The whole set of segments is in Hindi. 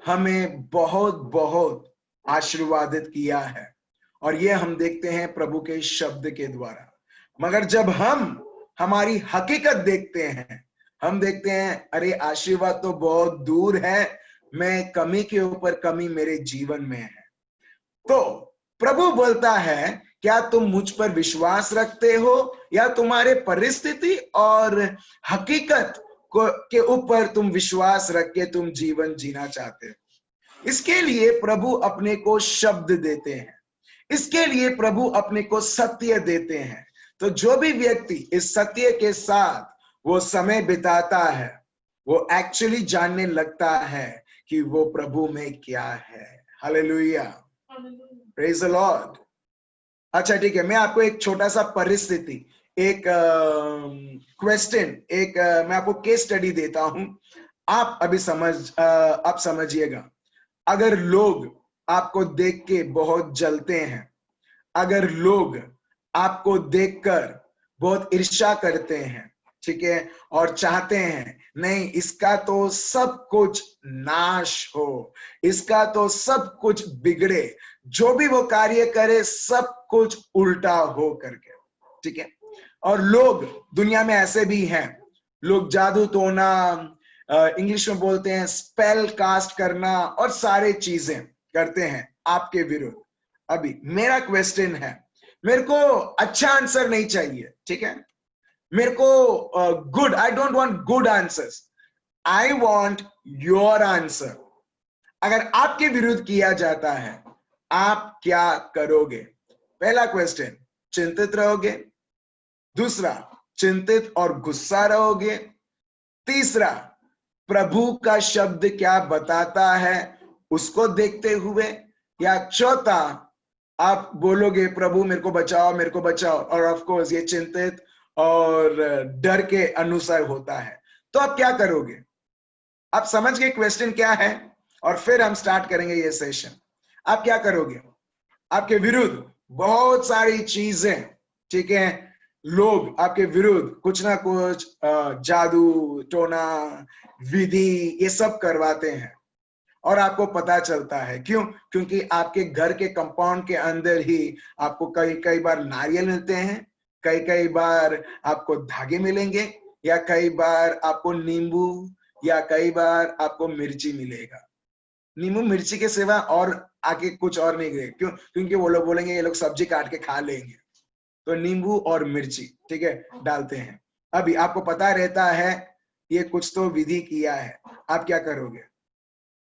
हमें बहुत बहुत आशीर्वादित किया है, और ये हम देखते हैं प्रभु के शब्द के द्वारा। मगर जब हम हमारी हकीकत देखते हैं, हम देखते हैं अरे आशीर्वाद तो बहुत दूर है, मैं कमी के ऊपर कमी मेरे जीवन में है। तो प्रभु बोलता है, क्या तुम मुझ पर विश्वास रखते हो या तुम्हारे परिस्थिति और हकीकत के ऊपर तुम विश्वास रख के तुम जीवन जीना चाहते हो? इसके लिए प्रभु अपने को शब्द देते हैं, इसके लिए प्रभु अपने को सत्य देते हैं। तो जो भी व्यक्ति इस सत्य के साथ वो समय बिताता है, वो एक्चुअली जानने लगता है कि वो प्रभु में क्या है। Hallelujah, praise the Lord. अच्छा ठीक है, मैं आपको एक छोटा सा परिस्थिति, एक क्वेश्चन, मैं आपको केस स्टडी देता हूं। आप अभी आप समझिएगा। अगर लोग आपको देख के बहुत जलते हैं, अगर लोग आपको देखकर बहुत ईर्ष्या करते हैं, ठीक है, और चाहते हैं नहीं इसका तो सब कुछ नाश हो, इसका तो सब कुछ बिगड़े, जो भी वो कार्य करे सब कुछ उल्टा हो करके, ठीक है। और लोग दुनिया में ऐसे भी हैं, लोग जादू टोना, इंग्लिश में बोलते हैं स्पेल कास्ट करना, और सारे चीजें करते हैं आपके विरुद्ध। अभी मेरा क्वेश्चन है, मेरे को अच्छा आंसर नहीं चाहिए, ठीक है, मेरे को good, I don't want good answers, I want your answer. अगर आपके विरुद्ध किया जाता है, आप क्या करोगे? पहला क्वेश्चन, चिंतित रहोगे? दूसरा, चिंतित और गुस्सा रहोगे? तीसरा, प्रभु का शब्द क्या बताता है उसको देखते हुए? या चौथा, आप बोलोगे प्रभु मेरे को बचाओ, मेरे को बचाओ, और ऑफ कोर्स ये चिंतित और डर के अनुसार होता है। तो आप क्या करोगे? आप समझ गए क्वेश्चन क्या है? और फिर हम स्टार्ट करेंगे ये सेशन। आप क्या करोगे? आपके विरुद्ध बहुत सारी चीजें, ठीक है, लोग आपके विरुद्ध कुछ ना कुछ जादू टोना विधि ये सब करवाते हैं, और आपको पता चलता है। क्यों? क्योंकि आपके घर के कंपाउंड के अंदर ही आपको कई कई बार नारियल मिलते हैं, कई कई बार आपको धागे मिलेंगे, या कई बार आपको नींबू, या कई बार आपको मिर्ची मिलेगा। नींबू मिर्ची के सिवा और आगे कुछ और नहीं गए। क्यों? क्योंकि वो लोग बोलेंगे ये लोग सब्जी काट के खा लेंगे, तो नींबू और मिर्ची, ठीक है, डालते हैं। अभी आपको पता रहता है ये कुछ तो विधि किया है, आप क्या करोगे?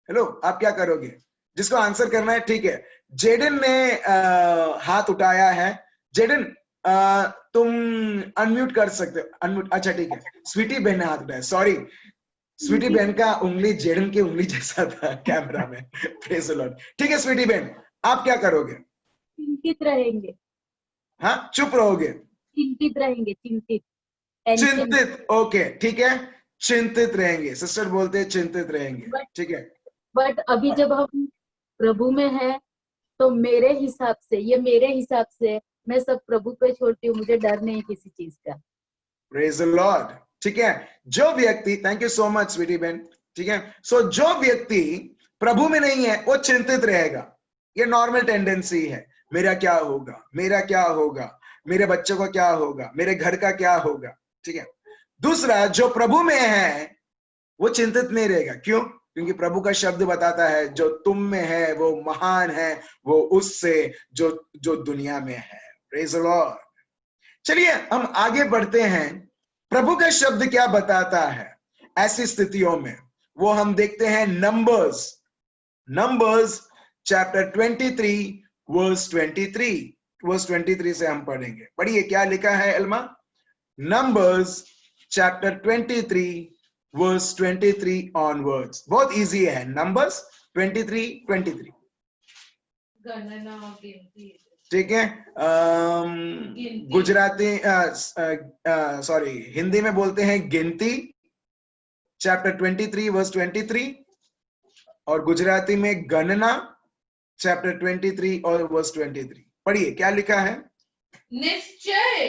हेलो, आप क्या करोगे? जिसको आंसर करना है, ठीक है। जेडन ने हाथ उठाया है। जेडन, तुम अनम्यूट कर सकते हो, अनम्यूट। अच्छा ठीक है, स्वीटी बहन ने हाथ उठाया, सॉरी। स्वीटी बहन का उंगली जेडन की उंगली जैसा था कैमरा में। Praise the Lord. ठीक है स्वीटी बहन, आप क्या करोगे? चिंतित रहेंगे। हाँ, चुप रहोगे? चिंतित रहेंगे, चिंतित, चिंतित, ओके ठीक है, चिंतित रहेंगे। सिस्टर बोलते हैं चिंतित रहेंगे, ठीक है। बट अभी जब हम प्रभु में है तो मेरे हिसाब से, ये मेरे हिसाब से, मैं सब प्रभु पे छोड़ती हूँ, मुझे डर नहीं किसी चीज का। Praise the Lord. ठीक है, जो व्यक्ति, thank you so much sweetie बहन, ठीक है। सो जो व्यक्ति प्रभु में नहीं है वो चिंतित रहेगा। ये नॉर्मल टेंडेंसी है, मेरा क्या होगा, मेरा क्या होगा, मेरे बच्चों को क्या होगा, मेरे घर का क्या होगा, ठीक है। दूसरा, जो प्रभु में है वो चिंतित नहीं रहेगा। क्यों? क्योंकि प्रभु का शब्द बताता है जो तुम में है वो महान है, वो उससे जो जो दुनिया में है। Praise the Lord. चलिए हम आगे बढ़ते हैं। प्रभु का शब्द क्या बताता है ऐसी स्थितियों में? वो हम देखते हैं नंबर्स चैप्टर 23 वर्स 23 से हम पढ़ेंगे। पढ़िए क्या लिखा है Elma? Numbers chapter 23 verse 23 onwards. बहुत इजी है, नंबर्स 23। ठीक है। गुजराती, सॉरी, हिंदी में बोलते हैं गिनती, चैप्टर 23 वर्स 23, और गुजराती में गणना, चैप्टर 23 और वर्स 23। पढ़िए क्या लिखा है? निश्चय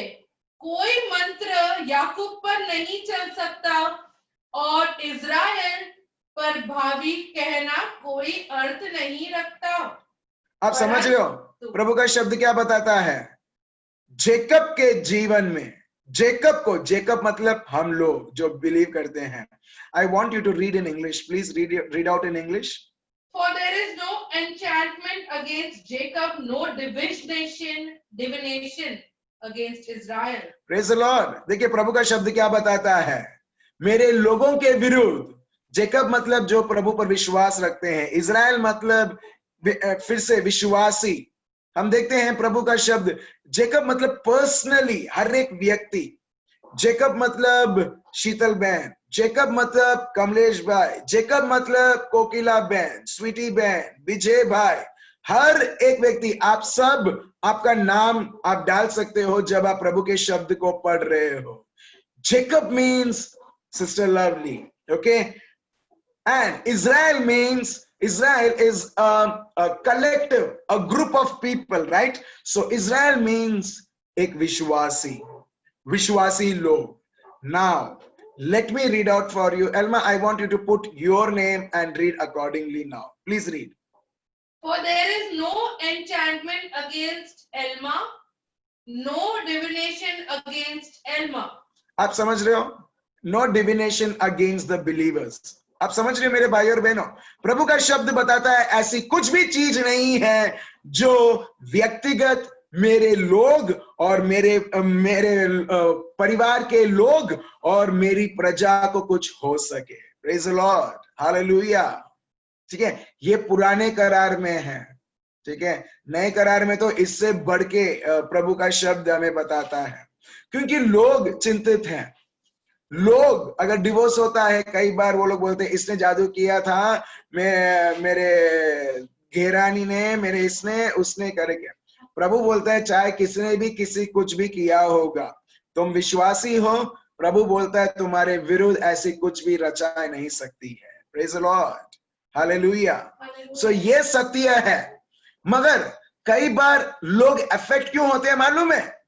कोई मंत्र याकूब पर नहीं चल सकता और इज़राइल पर भावी कहना कोई अर्थ नहीं रखता। आप समझ रहे हो प्रभु का शब्द क्या बताता है? जेकब के जीवन में, जेकब मतलब हम लोग जो बिलीव करते हैं। I want you to read in English, please read out in English. For there is no enchantment against Jacob, no divination against Israel. Praise the Lord। देखिए प्रभु का शब्द क्या बताता है, मेरे लोगों के विरुद्ध। जेकब मतलब जो प्रभु पर विश्वास रखते हैं, इज़राइल मतलब फिर से विश्वासी। हम देखते हैं प्रभु का शब्द, जेकब मतलब पर्सनली हर एक व्यक्ति, जेकब मतलब शीतल बहन, जेकब मतलब कमलेश भाई, जेकब मतलब कोकिला बहन, स्वीटी बहन, विजय भाई, हर एक व्यक्ति, आप सब, आपका नाम आप डाल सकते हो जब आप प्रभु के शब्द को पढ़ रहे हो। Jacob means sister lovely, okay, and Israel means, Israel is a collective, a group of people, right? So Israel means एक विश्वासी लोग। Now let me read out for you. Elma, I want you to put your name and read accordingly now. Please read. For there is no enchantment against Elma, no divination against Elma. आप समझ रहे हो? No divination against the believers. आप समझ रहे हो मेरे भाई और बहनों? प्रभु का शब्द बताता है ऐसी कुछ भी चीज नहीं है जो व्यक्तिगत मेरे लोग और मेरे परिवार के लोग और मेरी प्रजा को कुछ हो सके। Praise the lord, hallelujah. ठीक है, ये पुराने करार में है, ठीक है। नए करार में तो इससे बढ़ के प्रभु का शब्द हमें बताता है, क्योंकि लोग चिंतित हैं। लोग अगर डिवोर्स होता है, कई बार वो लोग बोलते हैं इसने जादू किया था, मेरे घेरानी ने, मेरे इसने उसने करके। प्रभु बोलता है चाहे किसने भी किसी कुछ भी किया होगा, तुम विश्वासी हो, प्रभु बोलता है तुम्हारे विरुद्ध ऐसी कुछ भी रचा नहीं सकती है। Praise the lord, hallelujah. So ये सत्य है। मगर कई बार लोग अफेक्ट क्यों होते हैं मालूम है?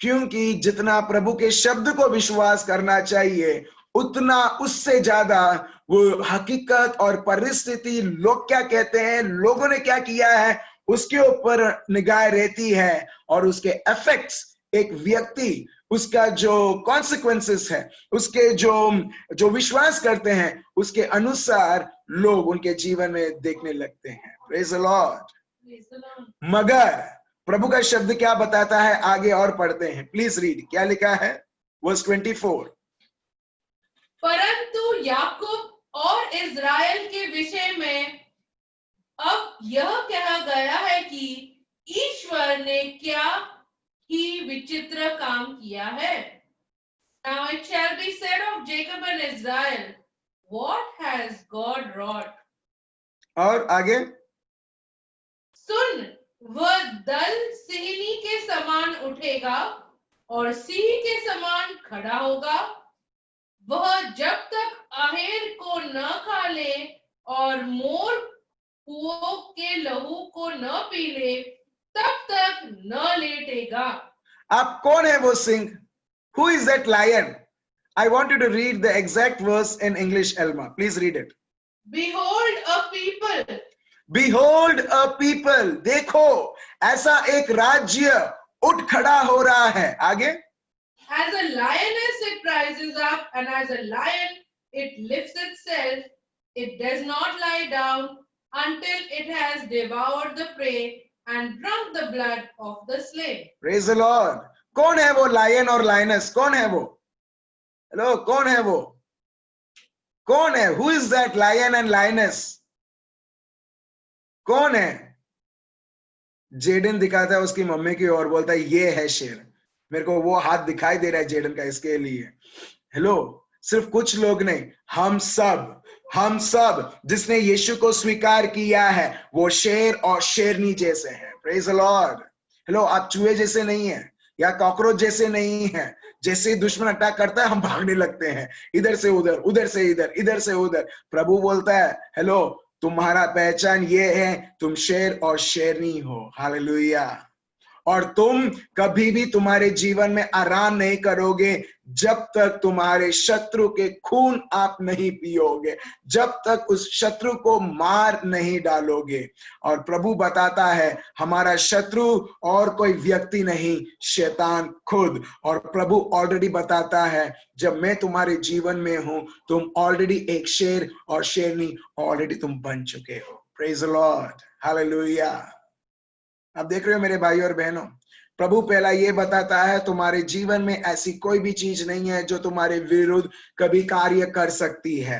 क्योंकि जितना प्रभु के शब्द को विश्वास करना चाहिए, उतना उससे ज्यादा वो हकीकत और परिस्थिति, लोग क्या कहते हैं, लोगों ने क्या किया है, उसके ऊपर निगाह रहती है, और उसके इफेक्ट्स एक व्यक्ति, उसका जो कॉन्सिक्वेंसेस है, उसके जो विश्वास करते हैं, उसके अनुसार लोग उनके जीवन में देखने लगते हैं। Praise the Lord. मगर प्रभु का शब्द क्या बताता है, आगे और पढ़ते हैं, प्लीज रीड। क्या लिखा है? वर्स 24। परंतु याकूब और इज़राइल के विषय में अब यह कहा गया है कि ईश्वर ने क्या ही विचित्र काम किया है। Now it shall be said of Jacob and Israel, what has God wrought? और आगे सुन, वह दल सिंहनी के समान उठेगा और सिंह के समान खड़ा होगा। वह जब तक आहेर को न खा ले और मोर कुओं के लहू को न पी ले, तब तक न लेटेगा। अब कौन है वो Singh? Who is that lion? I want you to read the exact verse in English, Elma. Please read it. Behold a people. Behold a people. देखो ऐसा एक राज्य उठ खड़ा हो रहा है। आगे As a lioness it rises up, and as a lion it lifts itself. It does not lie down until it has devoured the prey and drunk the blood of the slain. Praise the Lord. कौन है वो लायन और लायनस? कौन है वो? हेलो, कौन है वो? कौन है? Who is that lion and lioness? कौन है? जेडन दिखाता है उसकी मम्मी की ओर, बोलता है ये है शेर। मेरे को वो हाथ दिखाई दे रहा है जेडन का इसके लिए। हेलो, सिर्फ कुछ लोग नहीं, हम सब जिसने यीशु को स्वीकार किया है, वो शेर और शेरनी जैसे हैं। Praise the Lord. हेलो, आप चूहे जैसे नहीं है या कॉकरोच जैसे नहीं है। जैसे दुश्मन अटैक करता है हम भागने लगते हैं, इधर से उधर, उधर से इधर, इधर से उधर। प्रभु बोलता है हेलो, तुम्हारा पहचान ये है, तुम शेर और शेरनी हो। हालेलुया। और तुम कभी भी तुम्हारे जीवन में आराम नहीं करोगे जब तक तुम्हारे शत्रु के खून आप नहीं पियोगे, जब तक उस शत्रु को मार नहीं डालोगे। और प्रभु बताता है हमारा शत्रु और कोई व्यक्ति नहीं, शैतान खुद। और प्रभु ऑलरेडी बताता है जब मैं तुम्हारे जीवन में हूं, तुम ऑलरेडी एक शेर और शेरनी ऑलरेडी तुम बन चुके हो। Praise the lord, hallelujah. आप देख रहे हो मेरे भाई और बहनों, प्रभु पहला ये बताता है तुम्हारे जीवन में ऐसी कोई भी चीज नहीं है जो तुम्हारे विरुद्ध कभी कार्य कर सकती है।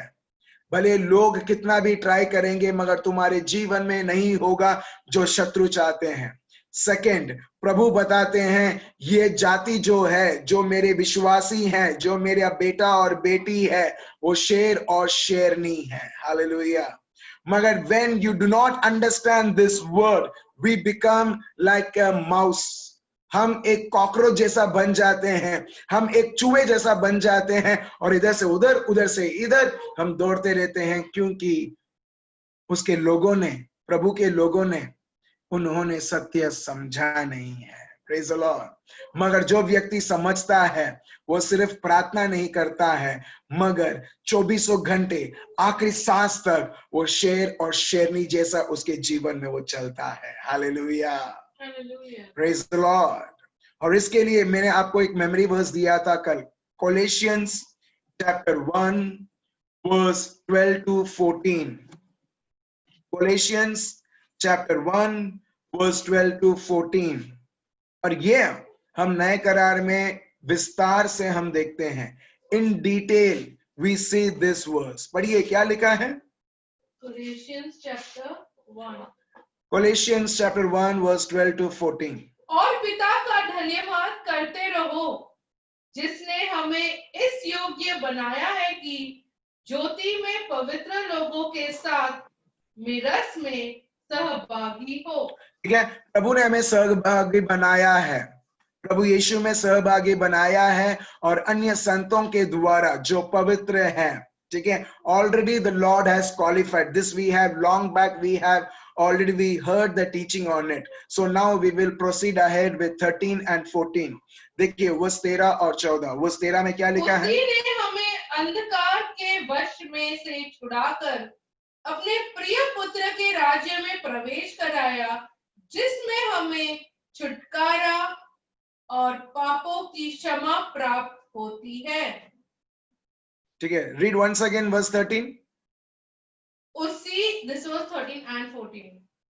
भले लोग कितना भी ट्राई करेंगे मगर तुम्हारे जीवन में नहीं होगा जो शत्रु चाहते हैं। सेकंड, प्रभु बताते हैं ये जाति जो है, जो मेरे विश्वासी हैं, जो मेरा बेटा और बेटी है, वो शेर और शेरनी है। हालेलुया। मगर when you do not understand this word, we become like a mouse. हम एक कॉकरोच जैसा बन जाते हैं, हम एक चूहे जैसा बन जाते हैं और इधर से उधर, उधर से इधर हम दौड़ते रहते हैं, क्योंकि उसके लोगों ने, प्रभु के लोगों ने, उन्होंने सत्य समझा नहीं है। Praise the Lord. मगर जो व्यक्ति समझता है वो सिर्फ प्रार्थना नहीं करता है मगर 24 घंटे आखिरी सांस तक वो शेर और शेरनी जैसा उसके जीवन में वो चलता है। Hallelujah, praise the Lord. और इसके लिए मैंने आपको एक मेमोरी वर्स दिया था कल, Colossians chapter 1 verse 12 to 14। Colossians chapter 1 verse 12 to 14। और ये हम नए करार में विस्तार से हम देखते हैं, in detail we see this verse. पढ़िए क्या लिखा है, Colossians chapter 1, Colossians chapter 1 verse 12 to 14। और पिता का धन्यवाद करते रहो जिसने हमें इस योग्य बनाया है कि ज्योति में पवित्र लोगों के साथ मिरस में सहभागी हो। ठीक है, प्रभु ने हमें सहभागी बनाया है, प्रभु यीशु में सहभागी बनाया है और अन्य संतों के द्वारा जो पवित्र हैं। ठीक है, already the Lord has qualified this, we have long back, we have already we heard the teaching on it, so now we will proceed ahead with 13 and 14। देखिए वर्स 13 और 14। वर्स 13 में क्या लिखा है, उसी ने हमें अंधकार के वश में से छुड़ाकर अपने प्रिय पुत्र के राज्य में प्रवेश कराया, जिसमें हमें छुटकारा और पापों की क्षमा प्राप्त होती है। ठीक है, read once again verse 13। This was 13 and 14।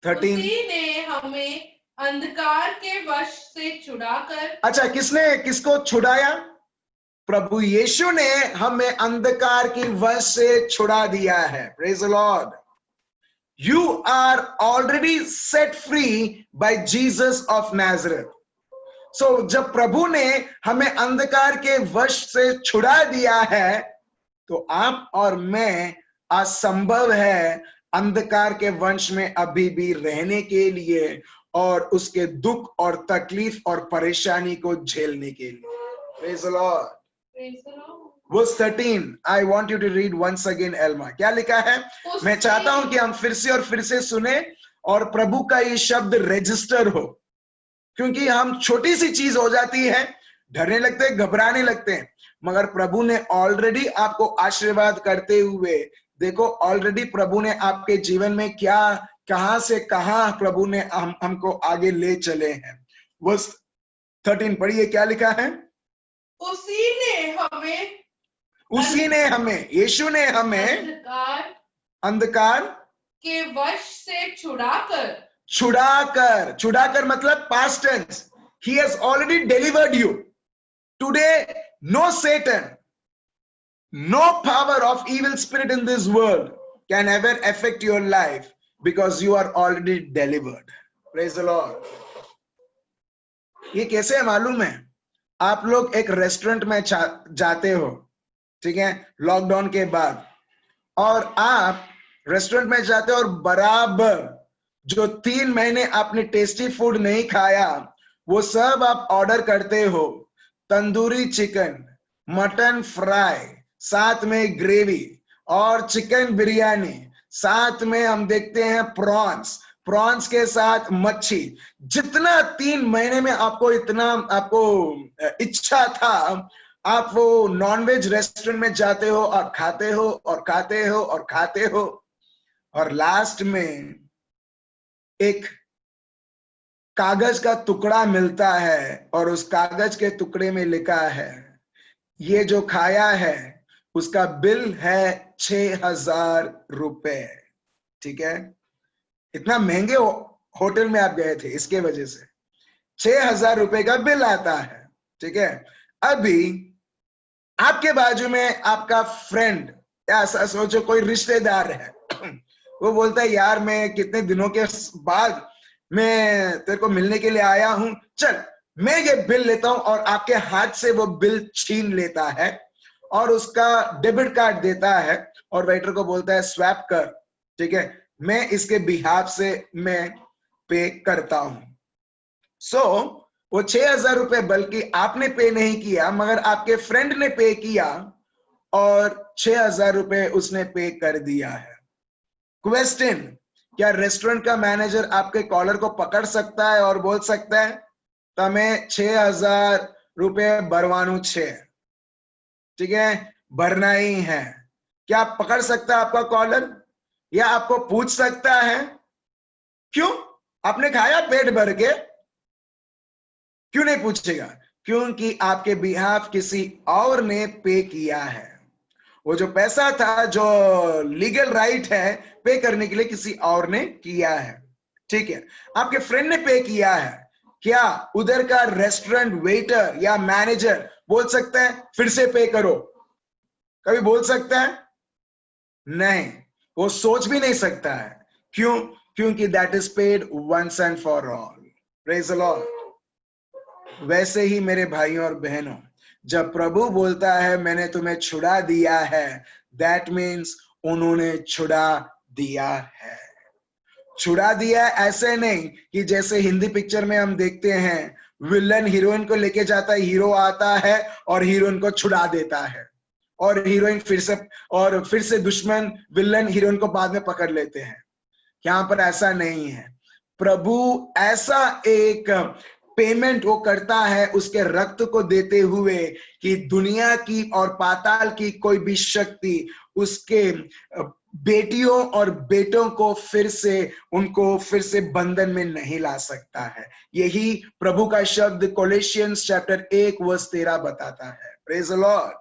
13। उसी ने हमें अंधकार के वश से छुड़ाकर, अच्छा, किसको छुड़ाया, प्रभु यीशु ने हमें अंधकार की वश से छुड़ा दिया है। Praise the lord. You are already set free by Jesus of Nazareth. So जब प्रभु ने हमें अंधकार के वश से छुड़ा दिया है तो आप और मैं असंभव है अंधकार के वंश में अभी भी रहने के लिए और उसके दुख और तकलीफ और परेशानी को झेलने के लिए। Praise the Lord. Verse 13, I want you to read once again, Elma। क्या लिखा है, मैं चाहता हूं कि हम फिर से सुने और प्रभु का ये शब्द रजिस्टर हो, क्योंकि हम छोटी सी चीज हो जाती है, डरने लगते हैं, घबराने लगते हैं, मगर प्रभु ने ऑलरेडी आपको आशीर्वाद करते हुए, देखो ऑलरेडी प्रभु ने आपके जीवन में क्या, कहां से कहां प्रभु ने हमको आगे ले चले हैं। वर्स 13 पढ़िए क्या लिखा है, उसी ने हमें, यीशु ने हमें अंधकार के वश से छुड़ाकर मतलब past tense, he has already delivered you। Today no Satan, no power of evil spirit in this world can ever affect your life because you are already delivered। Praise the Lord। ये कैसे मालूम है, आप लोग एक रेस्टोरेंट में जाते हो, ठीक है, लॉकडाउन के बाद, और आप रेस्टोरेंट में जाते हो और बराबर जो 3 महीने आपने टेस्टी फूड नहीं खाया वो सब आप ऑर्डर करते हो, तंदूरी चिकन, मटन फ्राई, साथ में ग्रेवी और चिकन बिरयानी, साथ में हम देखते हैं प्रॉन्स, प्रॉन्स के साथ मच्छी, जितना 3 महीने में आपको इतना आपको इच्छा था, आप वो नॉनवेज रेस्टोरेंट में जाते हो और खाते हो और खाते हो और खाते हो, और लास्ट में एक कागज का टुकड़ा मिलता है और उस कागज के टुकड़े में लिखा है, ये जो खाया है उसका बिल है 6,000 रुपए। ठीक है, इतना महंगे होटल में आप गए थे, इसके वजह से 6,000 रुपए का बिल आता है। ठीक है, अभी आपके बाजू में आपका फ्रेंड या ऐसा सोचो कोई रिश्तेदार है, वो बोलता है यार मैं कितने दिनों के बाद मैं तेरे को मिलने के लिए आया हूं, चल मैं ये बिल लेता हूं, और आपके हाथ से वो बिल छीन लेता है और उसका डेबिट कार्ड देता है और वेटर को बोलता है स्वैप कर। ठीक है, मैं इसके बिहाफ से मैं पे करता हूं। सो वो 6,000 रुपए बल्कि आपने पे नहीं किया मगर आपके फ्रेंड ने पे किया और 6,000 रुपए उसने पे कर दिया है। क्वेश्चन, क्या रेस्टोरेंट का मैनेजर आपके कॉलर को पकड़ सकता है और बोल सकता है तमें 6,000 रुपए भरवानु छे? ठीक है, भरना ही है। क्या आप पकड़ सकता है आपका कॉलर, या आपको पूछ सकता है क्यों आपने खाया पेट भर के? क्यों नहीं पूछेगा? क्योंकि आपके बिहाफ किसी और ने पे किया है। वो जो पैसा था, जो लीगल राइट है पे करने के लिए, किसी और ने किया है। ठीक है, आपके फ्रेंड ने पे किया है, क्या उधर का रेस्टोरेंट वेटर या मैनेजर बोल सकता है फिर से पे करो? कभी बोल सकता है? नहीं, वो सोच भी नहीं सकता है। क्यों? क्योंकि that is paid once and for all. Praise the Lord. वैसे ही मेरे भाइयों और बहनों, जब प्रभु बोलता है मैंने तुम्हें छुड़ा दिया है, दैट मीन्स उन्होंने छुड़ा दिया है। छुड़ा दिया ऐसे नहीं कि जैसे हिंदी पिक्चर में हम देखते हैं, विलन हीरोइन को लेके जाता है, हीरो आता है और हीरोइन को छुड़ा देता है, और हीरोइन फिर से दुश्मन विलन हीरोइन को बाद में पकड़ लेते हैं। यहां पर ऐसा नहीं है। प्रभु ऐसा एक पेमेंट वो करता है उसके रक्त को देते हुए कि दुनिया की और पाताल की कोई भी शक्ति उसके बेटियों और बेटों को फिर से बंधन में नहीं ला सकता है। यही प्रभु का शब्द कोलोसियंस चैप्टर 1 वर्स 13 बताता है। Praise the Lord.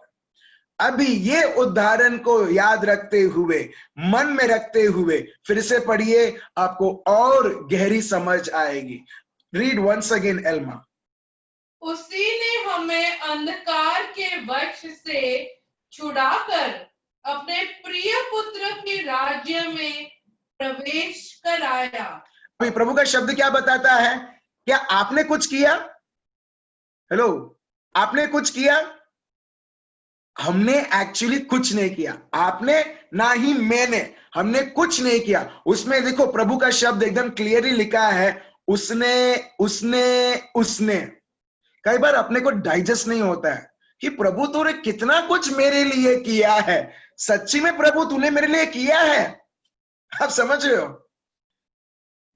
अभी ये उदाहरण को याद रखते हुए, मन में रखते हुए फिर से पढ़िए, आपको और गहरी समझ आएगी। Read once again Elma. उसी ने हमें अंधकार के वश से छुड़ाकर अपने प्रिय पुत्र के राज्य में प्रवेश कराया। अभी प्रभु का शब्द क्या बताता है? क्या आपने कुछ किया? हेलो, आपने कुछ किया? हमने एक्चुअली कुछ नहीं किया। आपने ना ही मैंने, हमने कुछ नहीं किया। उसमें देखो प्रभु का शब्द एकदम क्लियरली लिखा है, उसने उसने उसने। कई बार अपने को डाइजेस्ट नहीं होता है कि प्रभु तूने कितना कुछ मेरे लिए किया है। सच्ची में प्रभु तूने मेरे लिए किया है? आप समझ रहे हो?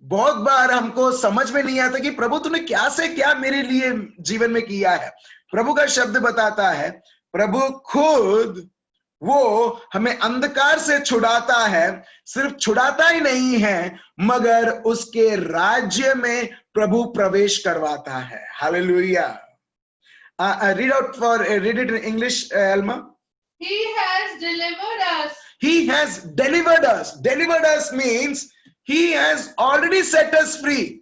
बहुत बार हमको समझ में नहीं आता कि प्रभु तूने क्या से क्या मेरे लिए जीवन में किया है। प्रभु का शब्द बताता है, प्रभु खुद वो हमें अंधकार से छुड़ाता है। सिर्फ छुड़ाता ही नहीं है मगर उसके राज्य में प्रभु प्रवेश करवाता है। Hallelujah. read it in English, Alma. He has delivered us. He has delivered us. Delivered us means he has already set us free.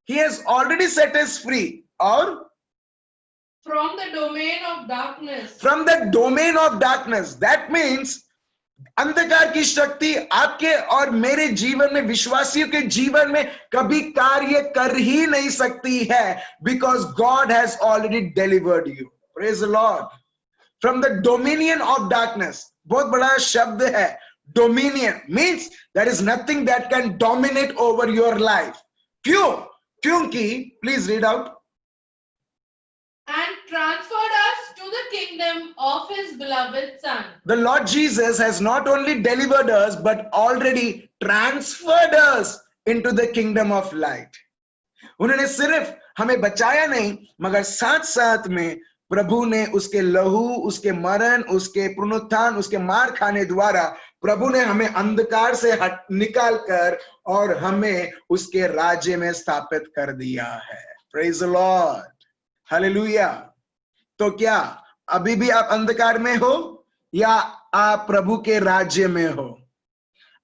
He has already set us free. Or from the domain of darkness. From the domain of darkness. That means अंधकार की शक्ति आपके और मेरे जीवन में, विश्वासियों के जीवन में कभी कार्य कर ही नहीं सकती है, because God has already delivered you. Praise the Lord. From the dominion of darkness. बहुत बड़ा शब्द है. Dominion means there is nothing that can dominate over your life. क्यों? क्योंकि, please read out. And transferred us to the kingdom of his beloved Son. The Lord Jesus has not only delivered us but already transferred us into the kingdom of light. उन्होंने सिर्फ हमें बचाया नहीं, मगर साथ साथ में प्रभु ने उसके लहू, उसके मरण, उसके पुनरुत्थान, उसके मार खाने द्वारा प्रभु ने हमें अंधकार से निकाल कर और हमें उसके राज्य में स्थापित कर दिया है. Praise the lord, hallelujah. तो क्या अभी भी आप अंधकार में हो या आप प्रभु के राज्य में हो?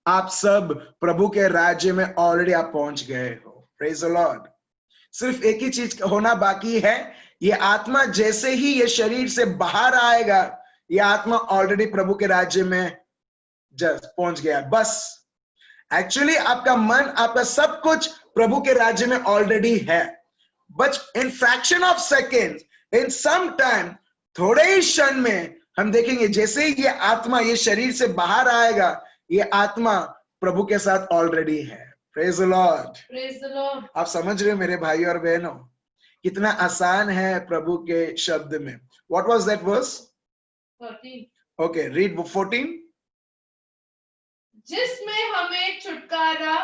आप सब प्रभु के राज्य में ऑलरेडी आप पहुंच गए हो. Praise the Lord. सिर्फ एक ही चीज होना बाकी है, ये आत्मा जैसे ही ये शरीर से बाहर आएगा, ये आत्मा ऑलरेडी प्रभु के राज्य में पहुंच गया. बस एक्चुअली आपका मन, आपका सब कुछ प्रभु के राज्य में ऑलरेडी है. But in fraction of second, in some time, थोड़े ही क्षण में हम देखेंगे जैसे ही ये आत्मा ये शरीर से बाहर आएगा, ये आत्मा प्रभु के साथ ऑलरेडी है. Praise the Lord. Praise the Lord. आप समझ रहे हो मेरे भाई और बहनों, कितना आसान है प्रभु के शब्द में. What was that verse? 13. Okay, read 14. जिसमें हमें छुटकारा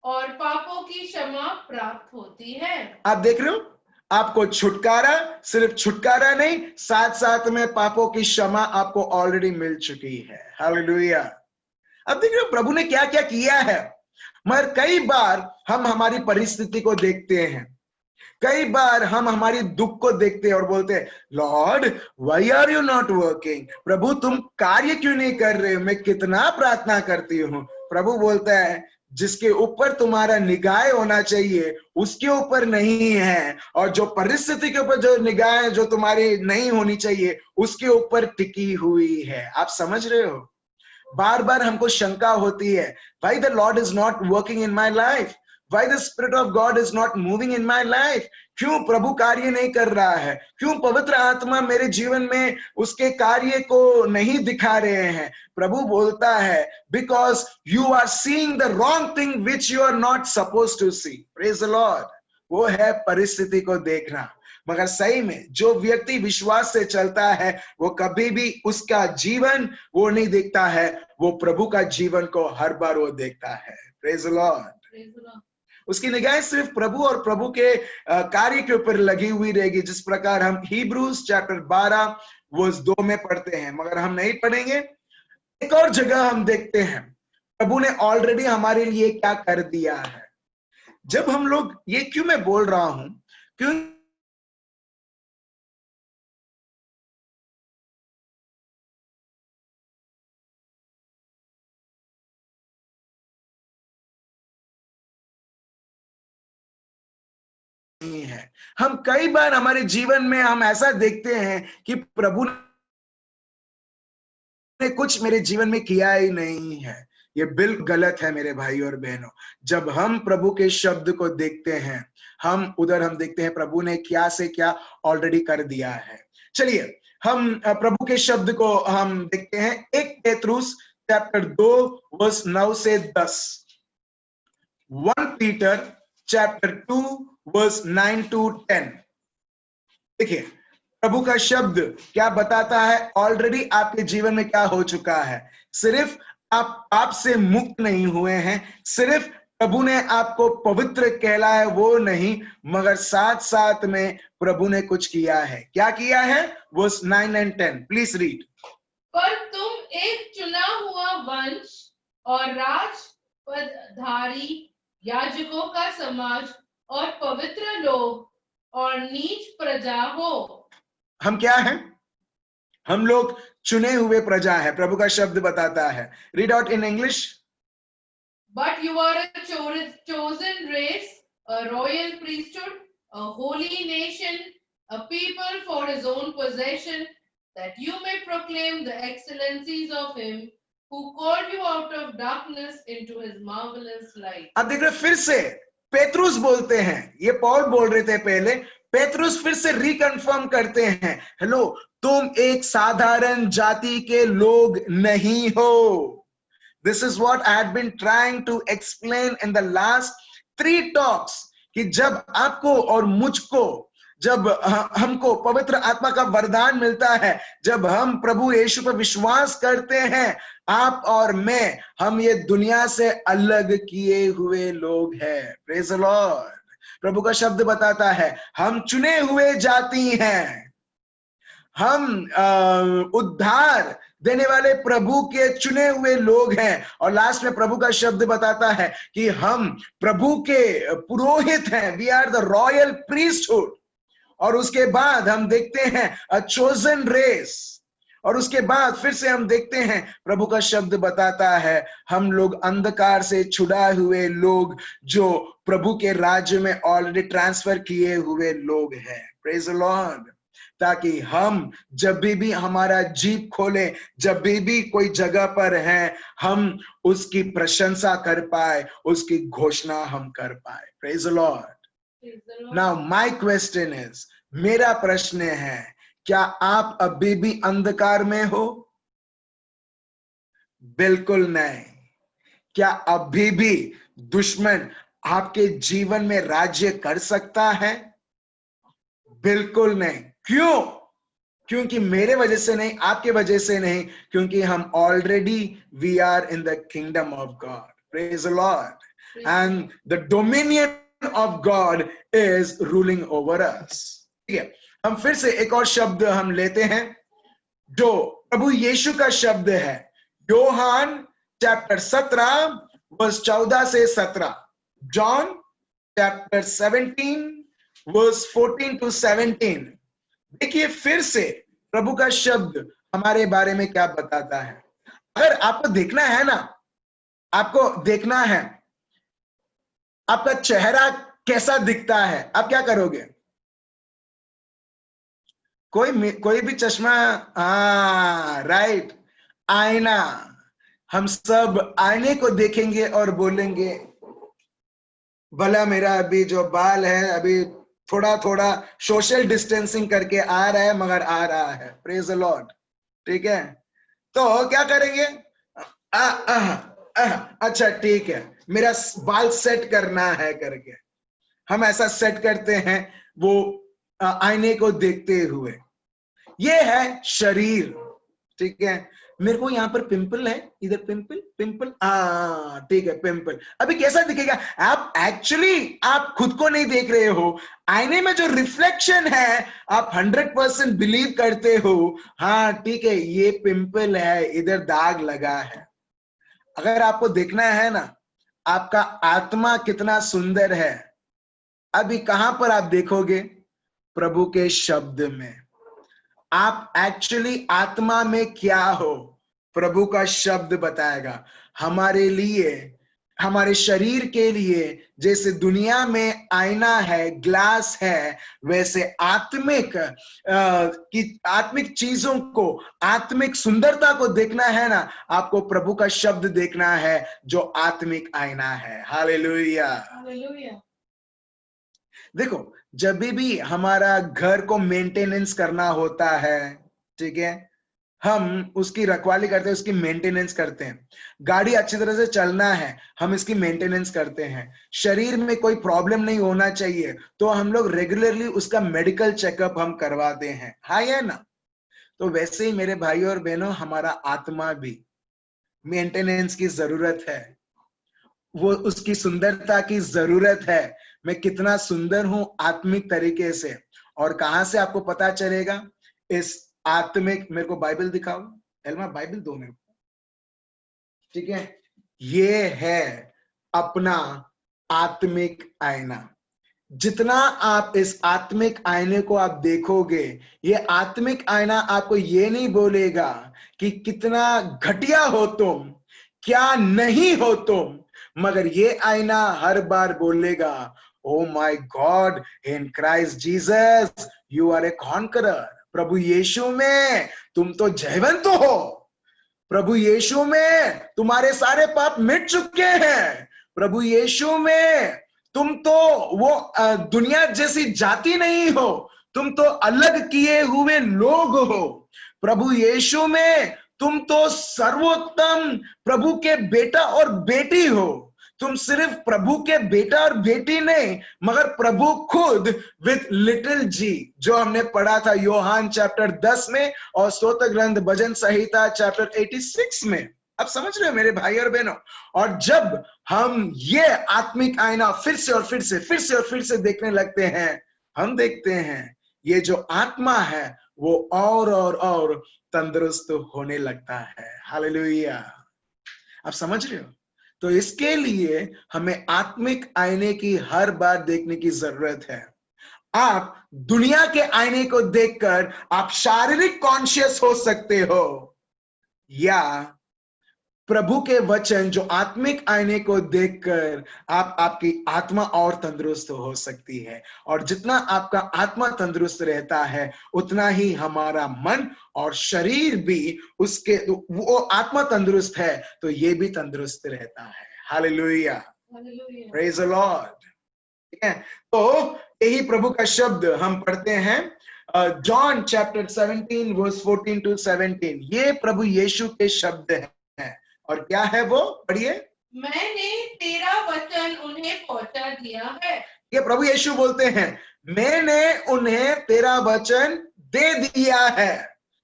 और पापों की क्षमा प्राप्त होती है. आप देख रहे हो, आपको छुटकारा, सिर्फ छुटकारा नहीं, साथ साथ में पापों की क्षमा आपको ऑलरेडी मिल चुकी है. हालेलुया. अब देख रहे हो प्रभु ने क्या क्या किया है. मगर कई बार हम हमारी परिस्थिति को देखते हैं, कई बार हम हमारी दुख को देखते हैं और बोलते हैं, lord why are you not working? प्रभु तुम कार्य क्यों नहीं कर रहे? मैं कितना प्रार्थना करती हूँ. प्रभु बोलता है, जिसके ऊपर तुम्हारा निगाह होना चाहिए उसके ऊपर नहीं है, और जो परिस्थिति के ऊपर जो निगाह जो तुम्हारी नहीं होनी चाहिए उसके ऊपर टिकी हुई है. आप समझ रहे हो? बार बार हमको शंका होती है, why the Lord is not working in my life? Why the Spirit of God is not moving in my life? क्यों प्रभु कार्य नहीं कर रहा है? क्यों पवित्र आत्मा मेरे जीवन में उसके कार्य को नहीं दिखा रहे हैं? प्रभु बोलता है, because you are seeing the wrong thing which you are not supposed to see. Praise the Lord. वो है परिस्थिति को देखना. मगर सही में जो व्यक्ति विश्वास से चलता है वो कभी भी उसका जीवन वो नहीं देखता है, वो प्रभु का जीवन को हर बार वो देखता है. Praise the Lord. उसकी निगाहें सिर्फ प्रभु और प्रभु के कार्य के ऊपर लगी हुई रहेगी, जिस प्रकार हम हिब्रूज चैप्टर 12 वर्स 2 में पढ़ते हैं. मगर हम नहीं पढ़ेंगे. एक और जगह हम देखते हैं प्रभु ने ऑलरेडी हमारे लिए क्या कर दिया है. जब हम लोग, ये क्यों मैं बोल रहा हूं, क्यों नहीं है. हम कई बार हमारे जीवन में हम ऐसा देखते हैं कि प्रभु ने कुछ मेरे जीवन में किया ही नहीं है. ये बिल्कुल गलत है मेरे भाई और बहनों. जब हम प्रभु के शब्द को देखते हैं, हम देखते हैं प्रभु ने क्या से क्या ऑलरेडी कर दिया है. चलिए हम प्रभु के शब्द को हम देखते हैं. 1 पेतरुस चैप्टर 2 वर्स 9 से 10. 1 पीटर चैप्टर 2 वर्स 9 to 10. देखिए प्रभु का शब्द क्या बताता है. ऑलरेडी आपके जीवन में क्या हो चुका है. सिर्फ आप पाप से मुक्त नहीं हुए हैं, सिर्फ प्रभु ने आपको पवित्र कहलाया वो नहीं, मगर साथ साथ में प्रभु ने कुछ किया है. क्या किया है? Verse 9 and 10 please read. पर तुम एक चुना हुआ वंश और राजपदधारी याजकों का समाज और पवित्र लोग और नीच प्रजा हो. हम क्या हैं? हम लोग चुने हुए प्रजा है. प्रभु का शब्द बताता है. Read out in English. But you are a chosen race, a royal priesthood, a holy nation, a people for his own possession, that you may proclaim the excellencies of him who called you out of darkness into his marvelous light. अब देख रहे फिर से पेतरुस बोलते हैं. ये पौल बोल रहे थे पहले, पेतरुस फिर से रिकन्फर्म करते हैं. हेलो, तुम एक साधारण जाति के लोग नहीं हो. This is what I had been trying to explain in the last 3 talks, कि जब आपको और मुझको जब हमको पवित्र आत्मा का वरदान मिलता है, जब हम प्रभु यीशु पर विश्वास करते हैं, आप और मैं, हम ये दुनिया से अलग किए हुए लोग हैं। Praise the Lord. प्रभु का शब्द बताता है हम चुने हुए जाति हैं, हम उद्धार देने वाले प्रभु के चुने हुए लोग हैं। और लास्ट में प्रभु का शब्द बताता है कि हम प्रभु के पुरोहित हैं, we are the royal priesthood. और उसके बाद हम देखते हैं अ चोजन रेस, और उसके बाद फिर से हम देखते हैं प्रभु का शब्द बताता है हम लोग अंधकार से छुड़ाए हुए लोग, जो प्रभु के राज्य में ऑलरेडी ट्रांसफर किए हुए लोग हैं। Praise the Lord. ताकि हम जब भी हमारा जीभ खोले, जब भी कोई जगह पर है, हम उसकी प्रशंसा कर पाए, उसकी घोषणा हम कर पाए। Praise the Lord. Now my question is, मेरा प्रश्न है, क्या आप अभी भी अंधकार में हो? बिल्कुल नहीं। क्या अभी भी दुश्मन आपके जीवन में राज्य कर सकता है? बिल्कुल नहीं। क्यों? क्योंकि मेरे वजह से नहीं, आपके वजह से नहीं, क्योंकि हम already we are in the kingdom of God. Praise the Lord. And the dominion of God is ruling over us. ठीक है, हम फिर से एक और शब्द हम लेते हैं जो प्रभु यीशु का शब्द है। योहान चैप्टर 17 वर्स 14 से 17। John chapter 17 verse 14 to 17। देखिए फिर से प्रभु का शब्द हमारे बारे में क्या बताता है। अगर आपको देखना है ना, आपको देखना है आपका चेहरा कैसा दिखता है, आप क्या करोगे? कोई भी चश्मा, राइट, आईना। हम सब आईने को देखेंगे और बोलेंगे भला मेरा अभी जो बाल है अभी थोड़ा थोड़ा सोशल डिस्टेंसिंग करके आ रहा है, मगर आ रहा है। Praise the Lord. ठीक है, तो क्या करेंगे? अच्छा ठीक है, मेरा बाल सेट करना है करके हम ऐसा सेट करते हैं, वो आईने को देखते हुए। ये है शरीर। ठीक है, मेरे को यहाँ पर पिंपल है, इधर पिंपल पिंपल, ठीक है पिंपल। अभी कैसा दिखेगा? आप एक्चुअली आप खुद को नहीं देख रहे हो, आईने में जो रिफ्लेक्शन है आप 100% बिलीव करते हो, हाँ ठीक है ये पिंपल है, इधर दाग लगा है। अगर आपको देखना है ना आपका आत्मा कितना सुंदर है, अभी कहां पर आप देखोगे? प्रभु के शब्द में। आप एक्चुअली आत्मा में क्या हो, प्रभु का शब्द बताएगा। हमारे लिए, हमारे शरीर के लिए जैसे दुनिया में आईना है, ग्लास है, वैसे आत्मिक आत्मिक चीजों को, आत्मिक सुंदरता को देखना है ना, आपको प्रभु का शब्द देखना है जो आत्मिक आईना है। Hallelujah, hallelujah. देखो जब भी हमारा घर को मेंटेनेंस करना होता है, ठीक है, हम उसकी रखवाली करते हैं, उसकी मेंटेनेंस करते हैं। गाड़ी अच्छी तरह से चलना है, हम इसकी मेंटेनेंस करते हैं। शरीर में कोई प्रॉब्लम नहीं होना चाहिए, तो हम लोग रेगुलरली उसका मेडिकल चेकअप हम करवाते हैं, हाँ या ना? तो वैसे ही मेरे भाई और बहनों, हमारा आत्मा भी मेंटेनेंस की जरूरत है, वो उसकी सुंदरता की जरूरत है। मैं कितना सुंदर हूं आत्मिक तरीके से, और कहां से आपको पता चलेगा? इस आत्मिक, मेरे को बाइबल दिखाओ, एल्मा बाइबल दो मेरे को। ठीक है, ये है अपना आत्मिक आईना। जितना आप इस आत्मिक आईने को आप देखोगे, ये आत्मिक आईना आपको ये नहीं बोलेगा कि कितना घटिया हो तुम, क्या नहीं हो तुम, मगर ये आईना हर बार बोलेगा, oh my god, in Christ Jesus you are a conqueror. प्रभु यीशु में तुम तो जयवंत हो, प्रभु यीशु में तुम्हारे सारे पाप मिट चुके हैं, प्रभु यीशु में तुम तो वो दुनिया जैसी जाति नहीं हो, तुम तो अलग किए हुए लोग हो, प्रभु यीशु में तुम तो सर्वोत्तम प्रभु के बेटा और बेटी हो। तुम सिर्फ प्रभु के बेटा और बेटी नहीं, मगर प्रभु खुद विथ लिटिल जी, जो हमने पढ़ा था यूहान चैप्टर 10 में और स्तोत्र ग्रंथ भजन संहिता चैप्टर 86 में। अब समझ रहे हो मेरे भाई और बहनों? और जब हम ये आत्मिक आईना फिर से और फिर से फिर से और फिर से देखने लगते हैं, हम देखते हैं ये जो आत्मा है वो और तंदुरुस्त होने लगता है। हालेलुया। आप समझ रहे हो? तो इसके लिए हमें आत्मिक आईने की हर बार देखने की जरूरत है। आप दुनिया के आईने को देखकर आप शारीरिक कॉन्शियस हो सकते हो, या प्रभु के वचन जो आत्मिक आईने को देखकर आपकी आत्मा और तंदुरुस्त हो सकती है। और जितना आपका आत्मा तंदुरुस्त रहता है, उतना ही हमारा मन और शरीर भी उसके, वो आत्मा तंदुरुस्त है तो ये भी तंदुरुस्त रहता है। Hallelujah, praise the Lord. ठीक है, तो यही प्रभु का शब्द हम पढ़ते हैं जॉन चैप्टर 17 वर्स 14 to 17। ये प्रभु यीशु के शब्द हैं। और क्या है वो? पढ़िए। मैंने तेरा वचन उन्हें पहुंचा दिया है। ये प्रभु यीशु बोलते हैं, मैंने उन्हें तेरा वचन दे दिया है,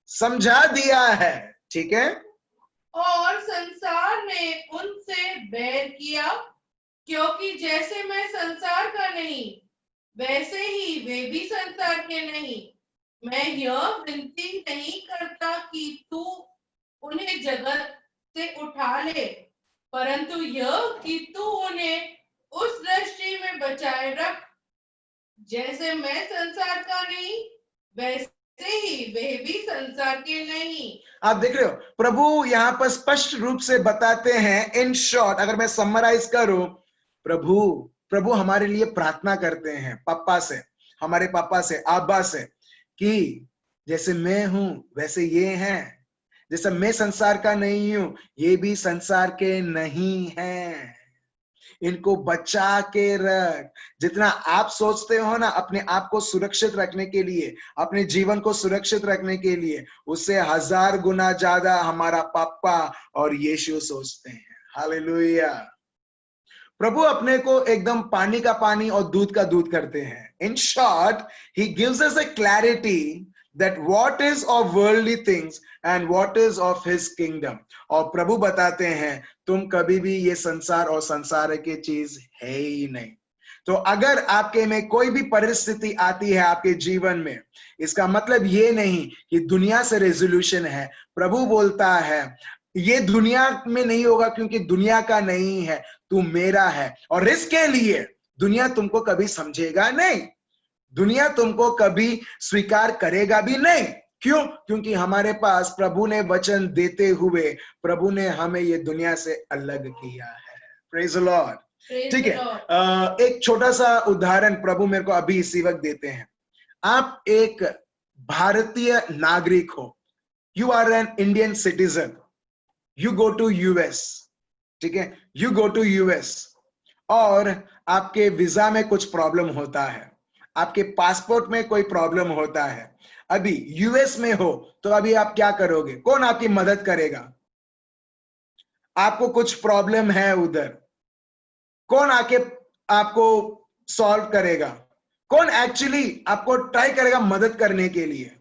समझा दिया है। ठीक है, और संसार ने उनसे बैर किया, क्योंकि जैसे मैं संसार का नहीं, वैसे ही वे भी संसार के नहीं। मैं यह विनती नहीं करता कि तू उन्हें जगत से उठा ले, परंतु यह कि तू उन्हें उस दृष्टि में बचाए रख, जैसे मैं संसार का नहीं, वैसे ही वे भी संसार के नहीं। आप देख रहे हो, प्रभु यहाँ पर स्पष्ट रूप से बताते हैं। इन शॉर्ट अगर मैं समराइज करूं, प्रभु हमारे लिए प्रार्थना करते हैं पापा से, हमारे पापा से, आबा से, कि जैसे मैं हूं वैसे ये हैं, जैसे मैं संसार का नहीं हूं ये भी संसार के नहीं हैं। इनको बचा के रख। जितना आप सोचते हो ना अपने आप को सुरक्षित रखने के लिए, अपने जीवन को सुरक्षित रखने के लिए, उससे 1000 गुना ज्यादा हमारा पापा और यीशु सोचते हैं। हालेलुया। प्रभु अपने को एकदम पानी का पानी और दूध का दूध करते हैं। In short, he gives us a clarity that what is of worldly things and what is of his kingdom। और प्रभु बताते हैं तुम कभी भी ये संसार और संसार की चीज है ही नहीं। तो अगर आपके में कोई भी परिस्थिति आती है आपके जीवन में, इसका मतलब ये नहीं कि दुनिया से रेजोल्यूशन है। प्रभु बोलता है ये दुनिया में नहीं होगा क्योंकि दुनिया का नहीं है, तू मेरा है। और इसके लिए दुनिया तुमको कभी समझेगा नहीं, दुनिया तुमको कभी स्वीकार करेगा भी नहीं। क्यों? क्योंकि हमारे पास प्रभु ने वचन देते हुए प्रभु ने हमें ये दुनिया से अलग किया है। Praise the Lord. ठीक है, एक छोटा सा उदाहरण प्रभु मेरे को अभी इसी वक्त देते हैं। आप एक भारतीय नागरिक हो, you are an Indian citizen, you go to US. ठीक है, यू गो टू यूएस और आपके वीजा में कुछ प्रॉब्लम होता है, आपके पासपोर्ट में कोई प्रॉब्लम होता है, अभी यूएस में हो, तो अभी आप क्या करोगे? कौन आपकी मदद करेगा? आपको कुछ प्रॉब्लम है उधर, कौन आके आपको सॉल्व करेगा? कौन एक्चुअली आपको ट्राई करेगा मदद करने के लिए?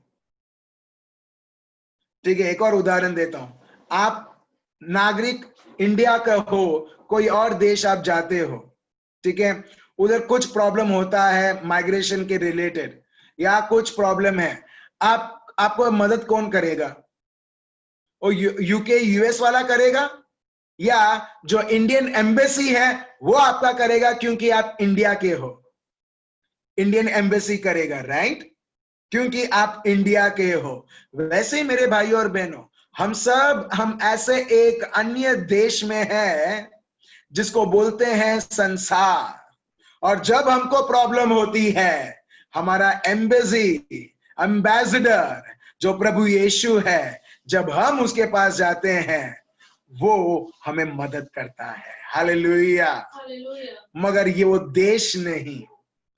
ठीक है, एक और उदाहरण देता हूं। आप नागरिक इंडिया का हो, कोई और देश आप जाते हो, ठीक है, उधर कुछ प्रॉब्लम होता है माइग्रेशन के रिलेटेड या कुछ प्रॉब्लम है, आपको मदद कौन करेगा? और यूके यूएस वाला करेगा या जो इंडियन एम्बेसी है वो आपका करेगा क्योंकि आप इंडिया के हो? इंडियन एम्बेसी करेगा, राइट, क्योंकि आप इंडिया के हो। वैसे ही मेरे भाइयों और बहनों, हम ऐसे एक अन्य देश में हैं जिसको बोलते हैं संसार, और जब हमको प्रॉब्लम होती है, हमारा एम्बेसडर जो प्रभु यीशु है, जब हम उसके पास जाते हैं वो हमें मदद करता है। हालेलुया। मगर ये वो देश नहीं।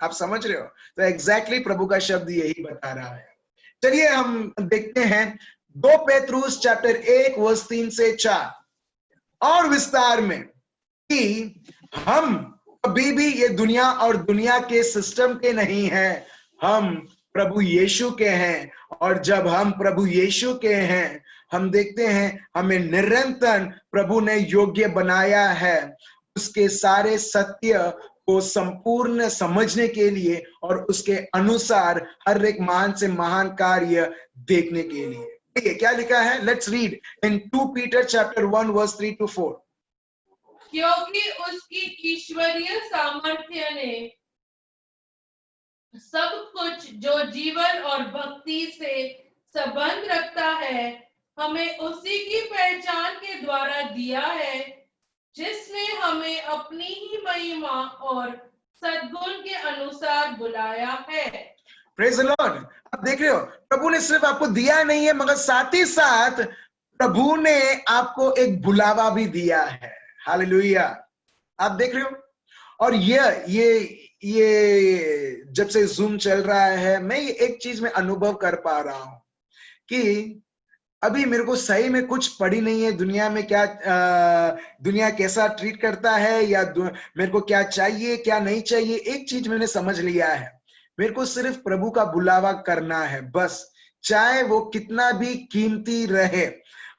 आप समझ रहे हो? तो एग्जैक्टली प्रभु का शब्द यही बता रहा है। चलिए हम देखते हैं 2 पेत्रुस चैप्टर 1 वर्स 3 से 4 और विस्तार में कि हम कभी भी ये दुनिया और दुनिया के सिस्टम के नहीं हैं, हम प्रभु यीशु के हैं। और जब हम प्रभु यीशु के हैं, हम देखते हैं हमें निरंतर प्रभु ने योग्य बनाया है उसके सारे सत्य को संपूर्ण समझने के लिए और उसके अनुसार हर एक महान से महान कार्य देखने के लिए। क्या लिखा है? Let's read in 2 Peter chapter 1 verse 3 to 4। क्योंकि उसकी ईश्वरीय सामर्थ्य ने सब कुछ जो जीवन और भक्ति से संबंध रखता है हमें उसी की पहचान के द्वारा दिया है, जिसने हमें अपनी ही महिमा और सद्गुण के अनुसार बुलाया है। Praise the Lord. आप देख रहे हो, प्रभु ने सिर्फ आपको दिया नहीं है, मगर साथ ही साथ प्रभु ने आपको एक बुलावा भी दिया है। हालेलुया। आप देख रहे हो। और ये जब से जूम चल रहा है, मैं ये एक चीज में अनुभव कर पा रहा हूं कि अभी मेरे को सही में कुछ पड़ी नहीं है दुनिया में, क्या दुनिया कैसा ट्रीट करता है या मेरे को क्या चाहिए क्या नहीं चाहिए। एक चीज मैंने समझ लिया है, मेरे को सिर्फ प्रभु का बुलावा करना है बस, चाहे वो कितना भी कीमती रहे।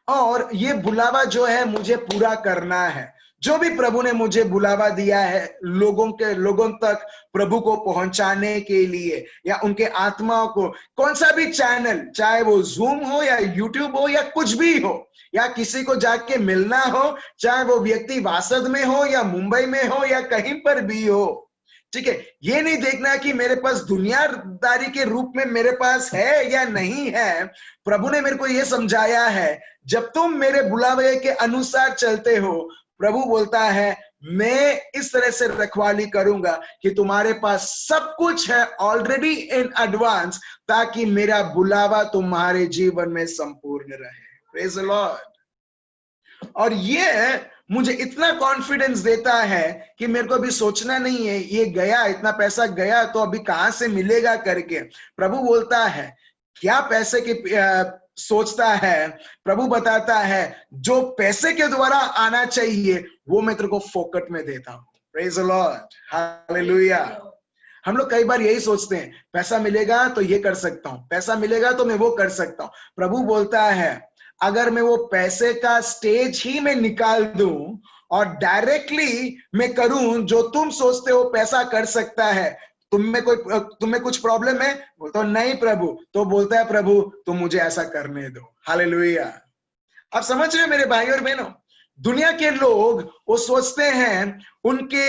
और ये बुलावा जो है मुझे पूरा करना है। जो भी प्रभु ने मुझे बुलावा दिया है लोगों तक प्रभु को पहुंचाने के लिए, या उनके आत्माओं को, कौन सा भी चैनल, चाहे वो जूम हो या यूट्यूब हो या कुछ भी हो, या किसी को जाके मिलना हो, चाहे वो व्यक्ति वासद में हो या मुंबई में हो या कहीं पर भी हो, ठीक है। ये नहीं देखना कि मेरे पास दुनियादारी के रूप में मेरे पास है या नहीं है। प्रभु ने मेरे को ये समझाया है, जब तुम मेरे बुलावे के अनुसार चलते हो, प्रभु बोलता है मैं इस तरह से रखवाली करूंगा कि तुम्हारे पास सब कुछ है ऑलरेडी इन एडवांस, ताकि मेरा बुलावा तुम्हारे जीवन में संपूर्ण रहे। Praise the Lord. और ये मुझे इतना कॉन्फिडेंस देता है कि मेरे को अभी सोचना नहीं है ये गया, इतना पैसा गया तो अभी कहां से मिलेगा करके। प्रभु बोलता है क्या पैसे के सोचता है, प्रभु बताता है जो पैसे के द्वारा आना चाहिए वो मैं तेरे को फोकट में देता हूं। Praise the lord. हालेलुया। हम लोग कई बार यही सोचते हैं पैसा मिलेगा तो ये कर सकता हूं, पैसा मिलेगा तो मैं वो कर सकता हूं। प्रभु बोलता है अगर मैं वो पैसे का स्टेज ही मैं निकाल दूं और डायरेक्टली मैं करूं जो तुम सोचते हो पैसा कर सकता है, तुम्हें कुछ प्रॉब्लम है? बोलता हूं नहीं प्रभु। तो बोलता है प्रभु तुम मुझे ऐसा करने दो। हालेलुया। आप समझ रहे हो मेरे भाई और बहनों, दुनिया के लोग वो सोचते हैं उनके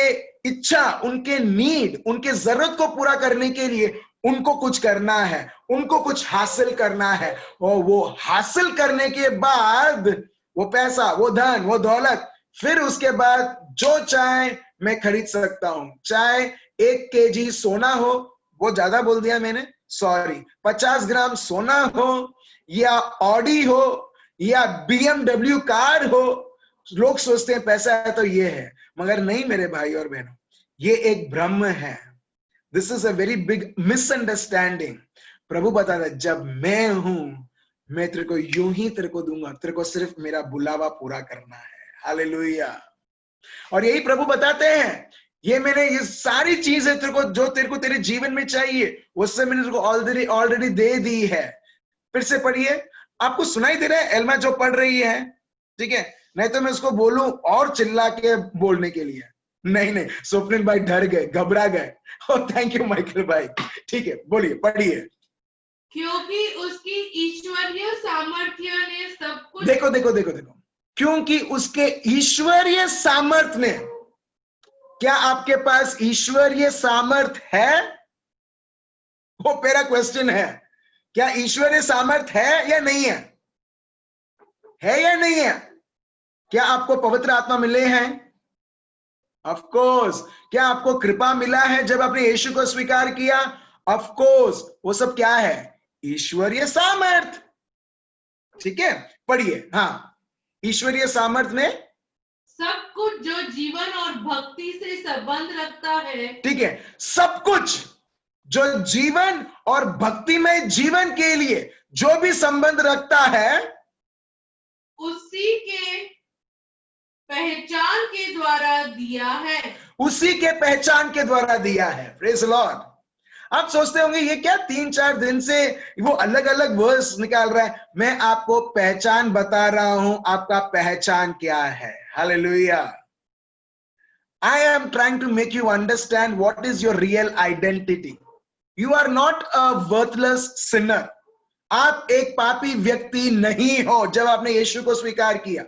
इच्छा, उनके नीड, उनके जरूरत को पूरा करने के लिए उनको कुछ करना है, उनको कुछ हासिल करना है, और वो हासिल करने के बाद वो पैसा, वो धन, वो दौलत, फिर उसके बाद जो चाहे मैं खरीद सकता हूं। चाहे 1 kg सोना हो, वो ज्यादा बोल दिया मैंने, सॉरी, 50 ग्राम सोना हो, या ऑडी हो, या BMW कार हो। लोग सोचते हैं पैसा है तो ये है, मगर नहीं मेरे भाई और बहनों, ये एक भ्रम है। This is a very big misunderstanding. प्रभु बताता है जब मैं हूं, मैं तेरे को यूं ही तेरे को दूंगा, तेरे को सिर्फ मेरा बुलावा पूरा करना है। हालेलुया। और यही प्रभु बताते हैं, ये मैंने ये सारी चीजें तेरे को जो तेरे को तेरे जीवन में चाहिए उससे मैंने तेरे को ऑलरेडी दे दी है। फिर से पढ़िए। आपको सुनाई दे रहा है एल्मा जो पढ़ रही है? ठीक है, नहीं तो मैं उसको बोलूं और चिल्ला के बोलने के लिए। नहीं, स्वप्निल भाई डर गए, घबरा गए। थैंक यू माइकल भाई। ठीक है, बोलिए, पढ़िए। क्योंकि उसकी ईश्वरीय सामर्थ्य ने सब कुछ, देखो, क्योंकि उसके ईश्वरीय सामर्थ ने, क्या आपके पास ईश्वरीय सामर्थ है? वो मेरा क्वेश्चन है। क्या ईश्वरीय सामर्थ है या नहीं है? है या नहीं है? क्या आपको पवित्र आत्मा मिले हैं? Of course. क्या आपको कृपा मिला है जब आपने यीशु को स्वीकार किया? Of course. वो सब क्या है? ईश्वरीय सामर्थ। ठीक है, पढ़िए। हाँ, ईश्वरीय सामर्थ ने सब कुछ जो जीवन और भक्ति से संबंध रखता है, ठीक है, सब कुछ जो जीवन और भक्तिमय जीवन के लिए जो भी संबंध रखता है, उसी के पहचान के द्वारा दिया है। उसी के पहचान के द्वारा दिया है। Praise Lord. आप सोचते होंगे ये क्या 3-4 दिन से वो अलग अलग वर्ड्स निकाल रहा है। मैं आपको पहचान बता रहा हूं, आपका पहचान क्या है। Hallelujah. I am trying to make you understand what is your real identity. You are not a worthless sinner. आप एक पापी व्यक्ति नहीं हो जब आपने यीशु को स्वीकार किया।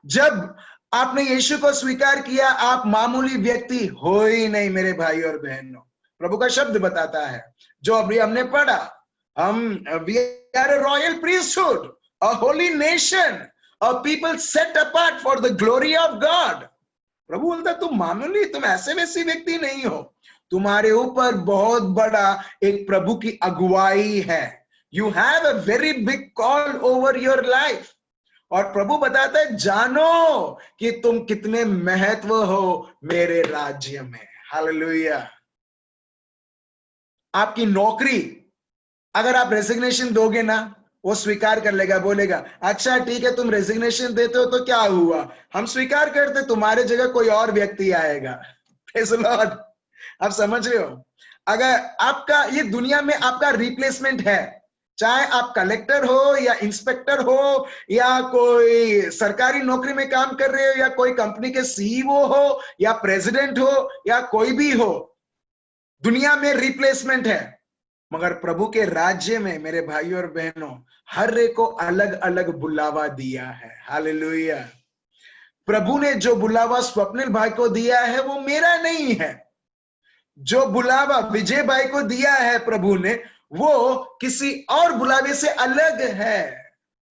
जब आपने यीशु को स्वीकार किया, आप मामूली व्यक्ति हो ही नहीं मेरे भाई और बहनों। प्रभु का शब्द बताता है, जो अभी हमने पढ़ा, हम we are a royal priesthood, a holy nation, a people set apart for the glory of God. प्रभु बोलता तुम मामूली, तुम ऐसे वैसे व्यक्ति नहीं हो, तुम्हारे ऊपर बहुत बड़ा एक प्रभु की अगुवाई है। You have a very big call over your life. और प्रभु बताता है जानो कि तुम कितने महत्व हो मेरे राज्य में। हालेलुया। आपकी नौकरी, अगर आप रेजिग्नेशन दोगे ना, वो स्वीकार कर लेगा, बोलेगा अच्छा ठीक है तुम रेजिग्नेशन देते हो तो क्या हुआ, हम स्वीकार करते, तुम्हारे जगह कोई और व्यक्ति आएगा। Praise the Lord. आप समझ रहे हो? अगर आपका ये दुनिया में आपका रिप्लेसमेंट है, चाहे आप कलेक्टर हो या इंस्पेक्टर हो या कोई सरकारी नौकरी में काम कर रहे हो या कोई कंपनी के सीईओ हो या प्रेसिडेंट हो या कोई भी हो, दुनिया में रिप्लेसमेंट है। मगर प्रभु के राज्य में मेरे भाई और बहनों हर एक को अलग अलग बुलावा दिया है। हालेलुया। प्रभु ने जो बुलावा स्वप्निल भाई को दिया है वो मेरा नहीं है। जो बुलावा विजय भाई को दिया है प्रभु ने, वो किसी और बुलावे से अलग है।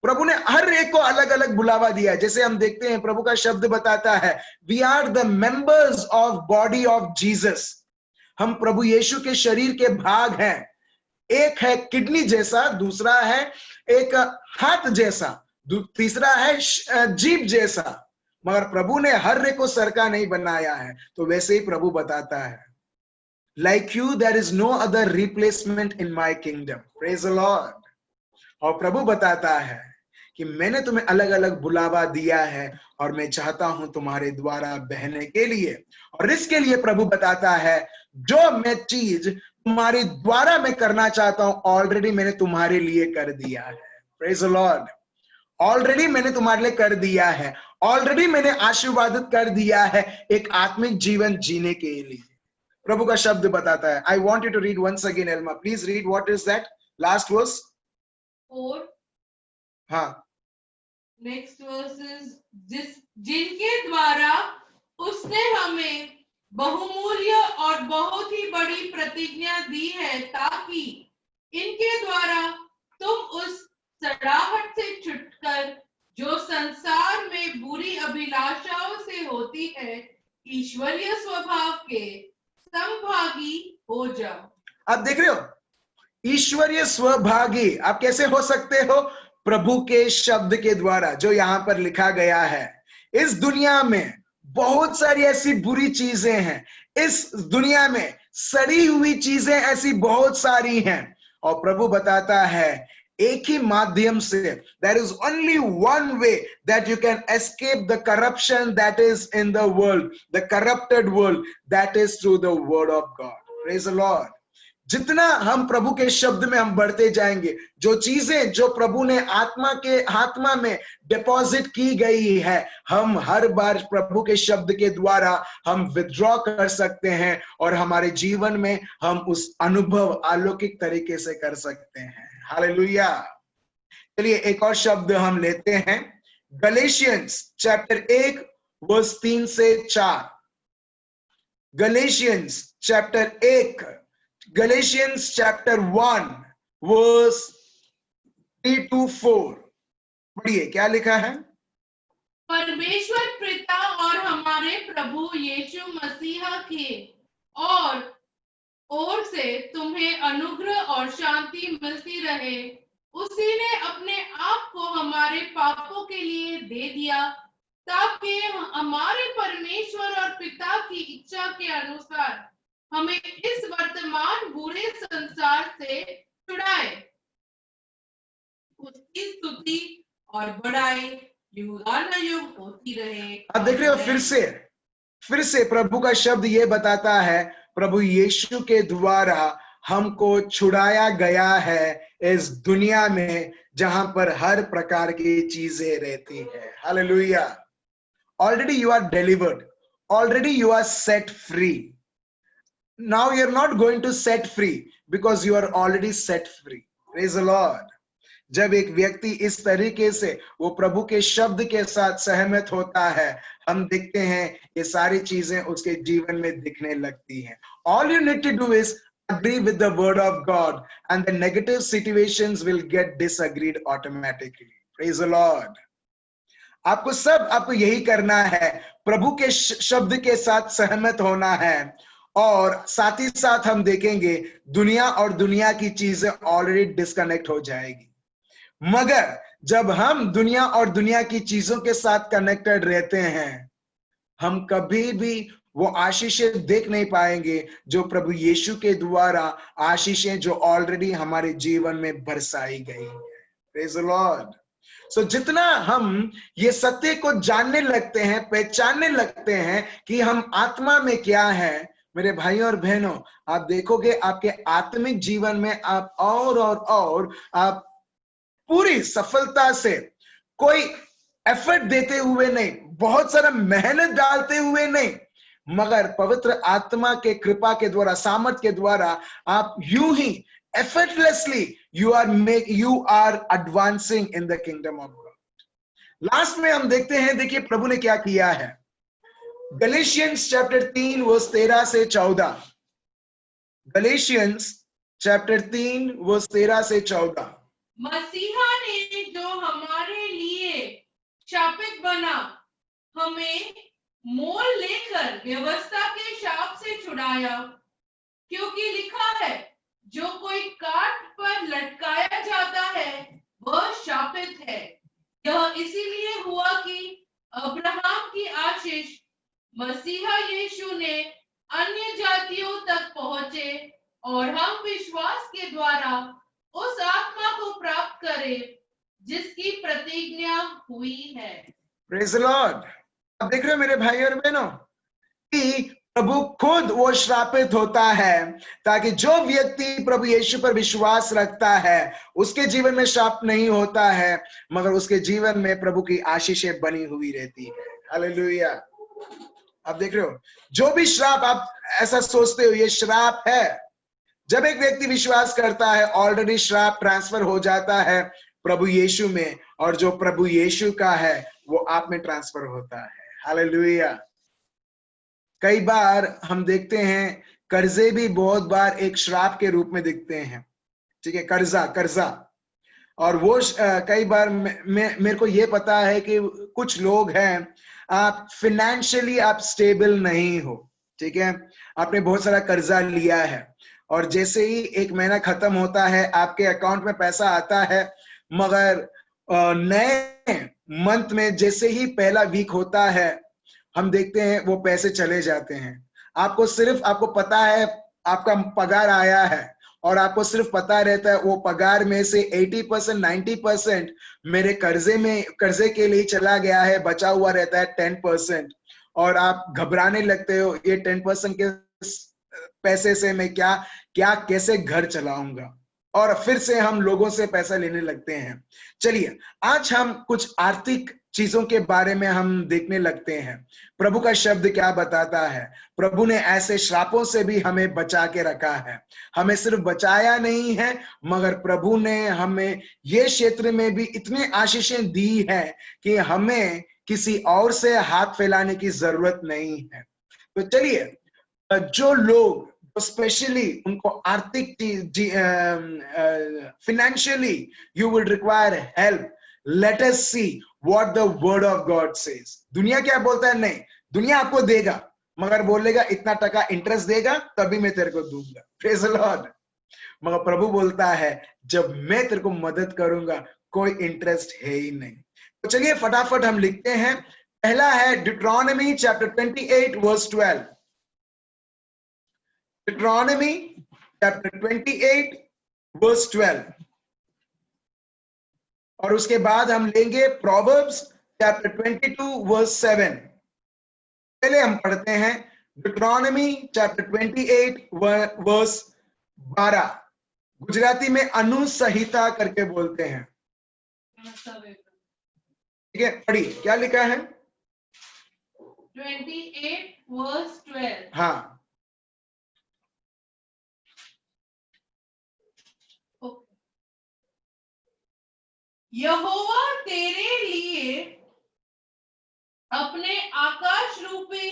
प्रभु ने हर एक को अलग अलग बुलावा दिया है। जैसे हम देखते हैं प्रभु का शब्द बताता है, we are the members of body of Jesus. हम प्रभु यीशु के शरीर के भाग हैं। एक है किडनी जैसा, दूसरा है एक हाथ जैसा, तीसरा है जीभ जैसा। मगर प्रभु ने हर एक को सर का नहीं बनाया है। तो वैसे ही प्रभु बताता है, like you there is no other replacement in my kingdom. Praise the Lord. और प्रभु बताता है कि मैंने तुम्हें अलग अलग बुलावा दिया है और मैं चाहता हूं तुम्हारे द्वारा बहने के लिए। और इसके लिए प्रभु बताता है, जो मैं चीज तुम्हारे द्वारा मैं करना चाहता हूं, ऑलरेडी मैंने तुम्हारे लिए कर दिया है। Praise the Lord. ऑलरेडी मैंने तुम्हारे लिए कर दिया है, ऑलरेडी मैंने आशीर्वादित कर दिया है एक आत्मिक जीवन जीने के लिए। प्रभु का शब्द बताता है। I want you to read once again Elma, please read what is that last verse 4। हाँ, नेक्स्ट वर्स इज जिनके द्वारा उसने हमें बहुमूल्य और बहुत ही बड़ी प्रतिज्ञा दी है, ताकि इनके द्वारा तुम उस सड़ाहट से छुटकर जो संसार में बुरी अभिलाषाओं से होती है, ईश्वरीय स्वभाव के संभागी हो जाओ। आप देख रहे हो, ईश्वरीय स्वभागी आप कैसे हो सकते हो? प्रभु के शब्द के द्वारा, जो यहां पर लिखा गया है। इस दुनिया में बहुत सारी ऐसी बुरी चीजें हैं, इस दुनिया में सड़ी हुई चीजें ऐसी बहुत सारी हैं, और प्रभु बताता है एक ही माध्यम से, there is only one way that you can escape the corruption that is in the world, the corrupted world, that is through the word of God. Praise the Lord. जितना हम प्रभु के शब्द में हम बढ़ते जाएंगे, जो चीजें जो प्रभु ने आत्मा में डिपॉजिट की गई है, हम हर बार प्रभु के शब्द के द्वारा हम विथड्रॉ कर सकते हैं और हमारे जीवन में हम उस अनुभव अलौकिक तरीके से कर सकते हैं। हालेलुया। चलिए एक और शब्द हम लेते हैं, गलेशियंस चैप्टर 1 वर्स 3 से 4। Galatians chapter 1, Galatians chapter 1 verse 3 to 4। पढ़िए क्या लिखा है। परमेश्वर पिता और हमारे प्रभु यीशु मसीह के ओर से तुम्हें अनुग्रह और शांति मिलती रहे। उसी ने अपने आप को हमारे पापों के लिए दे दिया, ताकि हमारे परमेश्वर और पिता की इच्छा के अनुसार हमें इस वर्तमान बुरे संसार से छुड़ाए। उसकी स्तुति और बड़ाई युगानुयुग होती रहे। अब देख रहे हो, फिर से प्रभु का शब्द ये बताता है, प्रभु यीशु के द्वारा हमको छुड़ाया गया है इस दुनिया में जहां पर हर प्रकार की चीजें रहती है। Hallelujah. Already you are delivered. Already you are set free. Now you're not going to set free because you are already set free. Praise the Lord. जब एक व्यक्ति इस तरीके से वो प्रभु के शब्द के साथ सहमत होता है, हम देखते हैं ये सारी चीजें उसके जीवन में दिखने लगती हैं। All you need to do is agree with the word of God and the negative situations will get disagreed automatically. Praise the Lord. आपको यही करना है, प्रभु के शब्द के साथ सहमत होना है, और साथ ही साथ हम देखेंगे दुनिया और दुनिया की चीजें ऑलरेडी डिस्कनेक्ट हो जाएगी। मगर जब हम दुनिया और दुनिया की चीजों के साथ कनेक्टेड रहते हैं, हम कभी भी वो आशीषें देख नहीं पाएंगे जो प्रभु यीशु के द्वारा आशीषें जो ऑलरेडी हमारे जीवन में बरसाई गई है। Praise the lord. सो जितना हम ये सत्य को जानने लगते हैं, पहचानने लगते हैं कि हम आत्मा में क्या है, मेरे भाइयों और बहनों, आप देखोगे आपके आत्मिक जीवन में आप और आप पूरी सफलता से, कोई एफर्ट देते हुए नहीं, बहुत सारा मेहनत डालते हुए नहीं, मगर पवित्र आत्मा के कृपा के द्वारा, सामर्थ के द्वारा आप यूं ही effortlessly you are advancing in the kingdom of God. Last में हम देखते हैं, देखिए प्रभु ने क्या किया है। गलेशियंस चैप्टर 3 वर्स 13 से 14। गलेशियंस चैप्टर 3 वर्स 13 से 14। मसीहा ने जो हमारे लिए शापित बना, हमें मोल लेकर व्यवस्था के शाप से छुड़ाया, क्योंकि लिखा है, जो कोई काट पर लटकाया जाता है वह शापित है। यह इसीलिए हुआ कि अब्राहम की आशीष मसीहा यीशु ने अन्य जातियों तक पहुंचे और हम विश्वास के द्वारा उस आत्मा को प्राप्त करें जिसकी प्रतिज्ञा हुई है। Praise the Lord. अब देख रहे हो मेरे भाई और बहनों कि प्रभु खुद वो श्रापित होता है ताकि जो व्यक्ति प्रभु यीशु पर विश्वास रखता है उसके जीवन में श्राप नहीं होता है, मगर उसके जीवन में प्रभु की आशीषें बनी हुई रहती है। हालेलुया। आप देख रहे हो, जो भी श्राप आप ऐसा सोचते हो ये श्राप है, जब एक व्यक्ति विश्वास करता है ऑलरेडी श्राप ट्रांसफर हो जाता है प्रभु यीशु में, और जो प्रभु यीशु का है वो आप में ट्रांसफर होता है। हालेलुया। कई बार हम देखते हैं कर्जे भी बहुत बार एक श्राप के रूप में दिखते हैं। ठीक है, कर्जा। और वो कई बार मेरे को ये पता है कि कुछ लोग हैं, आप फिनेंशियली आप स्टेबल नहीं हो, ठीक है, आपने बहुत सारा कर्जा लिया है, और जैसे ही एक महीना खत्म होता है आपके अकाउंट में पैसा आता है, मगर नए मंथ में जैसे ही पहला वीक होता है हम देखते हैं वो पैसे चले जाते हैं। आपको पता है आपका पगार आया है और आपको सिर्फ पता रहता है वो पगार में से 80% 90% मेरे कर्जे के लिए चला गया है, बचा हुआ रहता है 10%, और आप घबराने लगते हो ये 10% के पैसे से मैं क्या कैसे घर चलाऊंगा, और फिर से हम लोगों से पैसा लेने लगते हैं। चलिए आज हम कुछ आर्थिक चीजों के बारे में हम देखने लगते हैं। प्रभु का शब्द क्या बताता है। प्रभु ने ऐसे श्रापों से भी हमें बचा के रखा है। हमें सिर्फ बचाया नहीं है, मगर प्रभु ने हमें ये क्षेत्र में भी इतनी आशीषें दी है कि हमें किसी और से हाथ फैलाने की जरूरत नहीं है। तो चलिए, जो लोग स्पेशली उनको आर्थिक financially you will require help, let us see what the word of God says. दुनिया क्या बोलता है? नहीं, दुनिया आपको देगा मगर बोलेगा इतना टका इंटरेस्ट देगा तभी मैं तेरे को दूंगा। Praise the Lord। मगर प्रभु बोलता है जब मैं तेरे को मदद करूंगा कोई इंटरेस्ट है ही नहीं। तो चलिए फटाफट हम लिखते हैं। पहला है Deuteronomy chapter 28 verse 12। Deuteronomy chapter 28 verse 12, और उसके बाद हम लेंगे Proverbs chapter 22 verse 7. पहले हम पढ़ते हैं Deuteronomy chapter 28 verse 12. गुजराती में अनुसंहिता करके बोलते हैं, ठीक है? पढ़िए क्या लिखा है? 28 verse 12. हाँ, यहोवा तेरे लिए अपने आकाश रूपी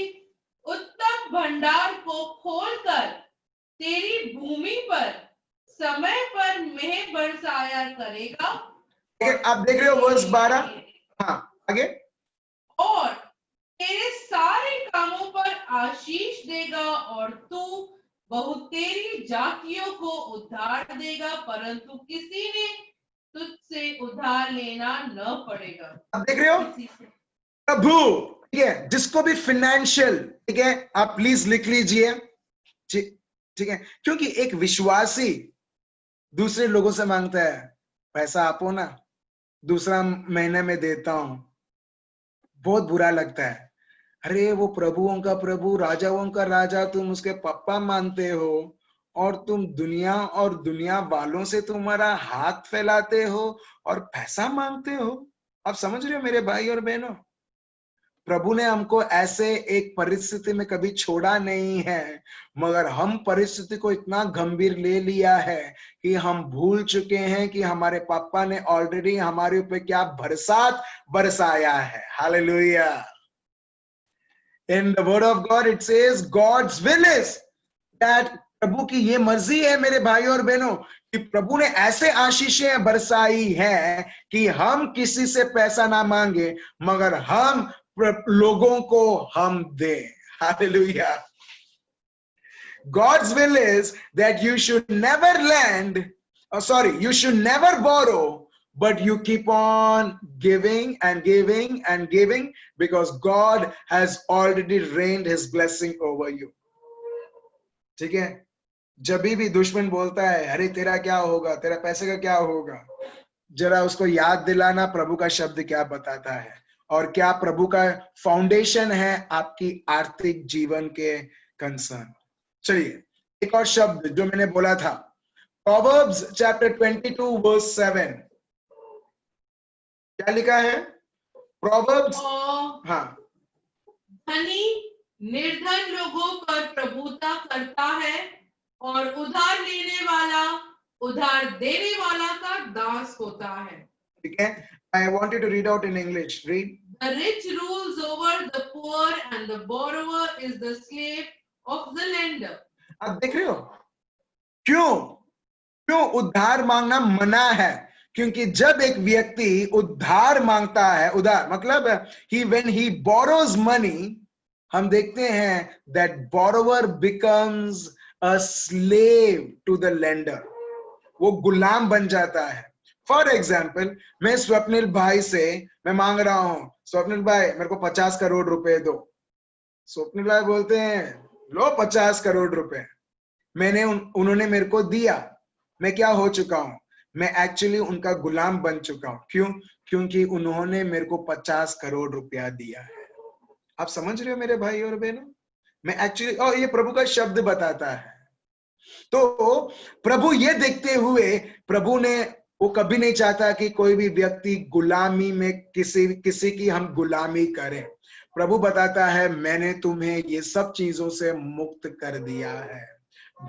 उत्तम भंडार को खोलकर तेरी भूमि पर समय पर मेह बरसाया करेगा। ठीक है, आप देख रहे हो वर्स 12। हाँ, आगे। और तेरे सारे कामों पर आशीष देगा और तू बहुत तेरी जातियों को उद्धार देगा, परंतु किसी ने तुझसे उधार लेना न पड़ेगा। आप देख रहे हो, प्रभु, ठीक है, जिसको भी फिनेंशियल, ठीक है, आप प्लीज लिख लीजिए, ठीक है, क्योंकि एक विश्वासी दूसरे लोगों से मांगता है पैसा आपो ना, दूसरा महीने में देता हूं, बहुत बुरा लगता है। अरे वो प्रभुओं का प्रभु, राजाओं का राजा, तुम उसके पापा मानते हो और तुम दुनिया और दुनिया वालों से तुम्हारा हाथ फैलाते हो और पैसा मांगते हो। आप समझ रहे हो मेरे भाई और बहनों, प्रभु ने हमको ऐसे एक परिस्थिति में कभी छोड़ा नहीं है, मगर हम परिस्थिति को इतना गंभीर ले लिया है कि हम भूल चुके हैं कि हमारे पापा ने ऑलरेडी हमारे ऊपर क्या बरसात बरसाया है। Hallelujah. In the word of God it says God's will is that, प्रभु की ये मर्जी है मेरे भाई और बहनों कि प्रभु ने ऐसे आशीषें बरसाई है कि हम किसी से पैसा ना मांगे, मगर हम लोगों को हम दें। Hallelujah. God's will is that you should never lend, you should never borrow, but you keep on giving and giving and giving because God has already rained his blessing over you. ठीक है, जब भी दुश्मन बोलता है अरे तेरा क्या होगा, तेरा पैसे का क्या होगा, जरा उसको याद दिलाना प्रभु का शब्द क्या बताता है और क्या प्रभु का फाउंडेशन है आपकी आर्थिक जीवन के कंसर्न। चलिए एक और शब्द जो मैंने बोला था, Proverbs chapter 22 verse 7, क्या लिखा है? Proverbs, हाँ, धनी निर्धन लोगों पर प्रभुता करता है और उधार लेने वाला उधार देने वाला का दास होता है। ठीक है, I want you to read out in English. Read. The rich rules over the poor and the borrower is the slave of the lender. आप देख रहे हो क्यों क्यों उधार मांगना मना है? क्योंकि जब एक व्यक्ति उधार मांगता है, उधार मतलब when he borrows money, हम देखते हैं that borrower becomes a slave to the lender. वो गुलाम बन जाता है। फॉर एग्जाम्पल, मैं स्वप्निल भाई से मैं मांग रहा हूं, स्वप्निल भाई मेरे को 50 करोड़ रुपए दो। स्वप्निल भाई बोलते हैं लो 50 करोड़ रुपए। मैंने उन्होंने मेरे को दिया, मैं क्या हो चुका हूं? मैं एक्चुअली उनका गुलाम बन चुका हूं। क्यों? क्योंकि उन्होंने मेरे को 50 करोड़ रुपया दिया है। आप समझ रहे हो मेरे भाई और बहनों? मैं एक्चुअली, और ये प्रभु का शब्द बताता है। तो प्रभु ये देखते हुए, प्रभु ने वो कभी नहीं चाहता कि कोई भी व्यक्ति गुलामी में किसी की हम गुलामी करें। प्रभु बताता है मैंने तुम्हें ये सब चीजों से मुक्त कर दिया है।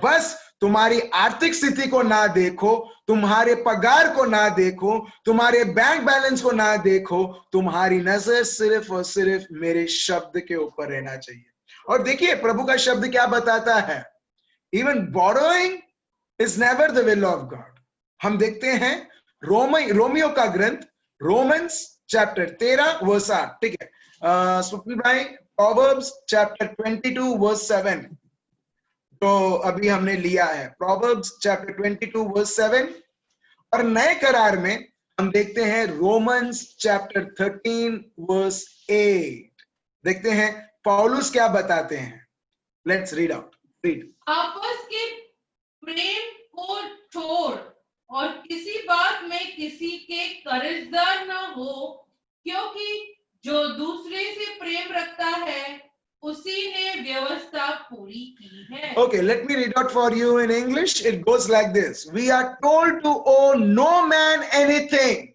बस तुम्हारी आर्थिक स्थिति को ना देखो, तुम्हारे पगार को ना देखो, तुम्हारे बैंक बैलेंस को ना देखो, तुम्हारी नजर सिर्फ और सिर्फ मेरे शब्द के ऊपर रहना चाहिए। और देखिए प्रभु का शब्द क्या बताता है, even borrowing is never the will of God. हम देखते हैं रोमियो का ग्रंथ, रोमन्स चैप्टर 13 वर्स 8, ठीक है, स्वप्न भाई, प्रोवर्ब्स चैप्टर 22 वर्स 7, तो अभी हमने लिया है प्रोवर्ब्स चैप्टर 22 वर्स 7। और नए करार में हम देखते हैं रोमन्स चैप्टर 13 वर्स 8। देखते हैं पौलुस क्या बताते हैं। Let's read out, read. आपस के प्रेम को छोड़ और किसी बात में किसी के कर्जदार न हो, क्योंकि जो दूसरे से प्रेम रखता है उसी ने व्यवस्था पूरी की है। Okay, let me read out for you in English. It goes like this. We are told to owe no man anything.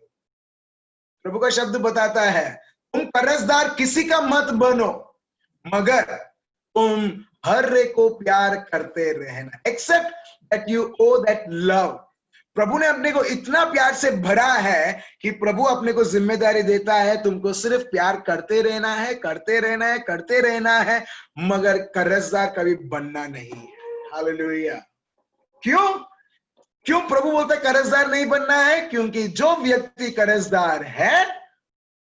प्रभु का शब्द बताता है तुम कर्जदार किसी का मत बनो, मगर तुम हर एक को प्यार करते रहना, accept that you owe that love. प्रभु ने अपने को इतना प्यार से भरा है कि प्रभु अपने को जिम्मेदारी देता है तुमको सिर्फ प्यार करते रहना है, करते रहना है, करते रहना है, मगर कर्जदार कभी बनना नहीं है। हालेलुया। क्यों क्यों प्रभु बोलता है कर्जदार नहीं बनना है? क्योंकि जो व्यक्ति कर्जदार है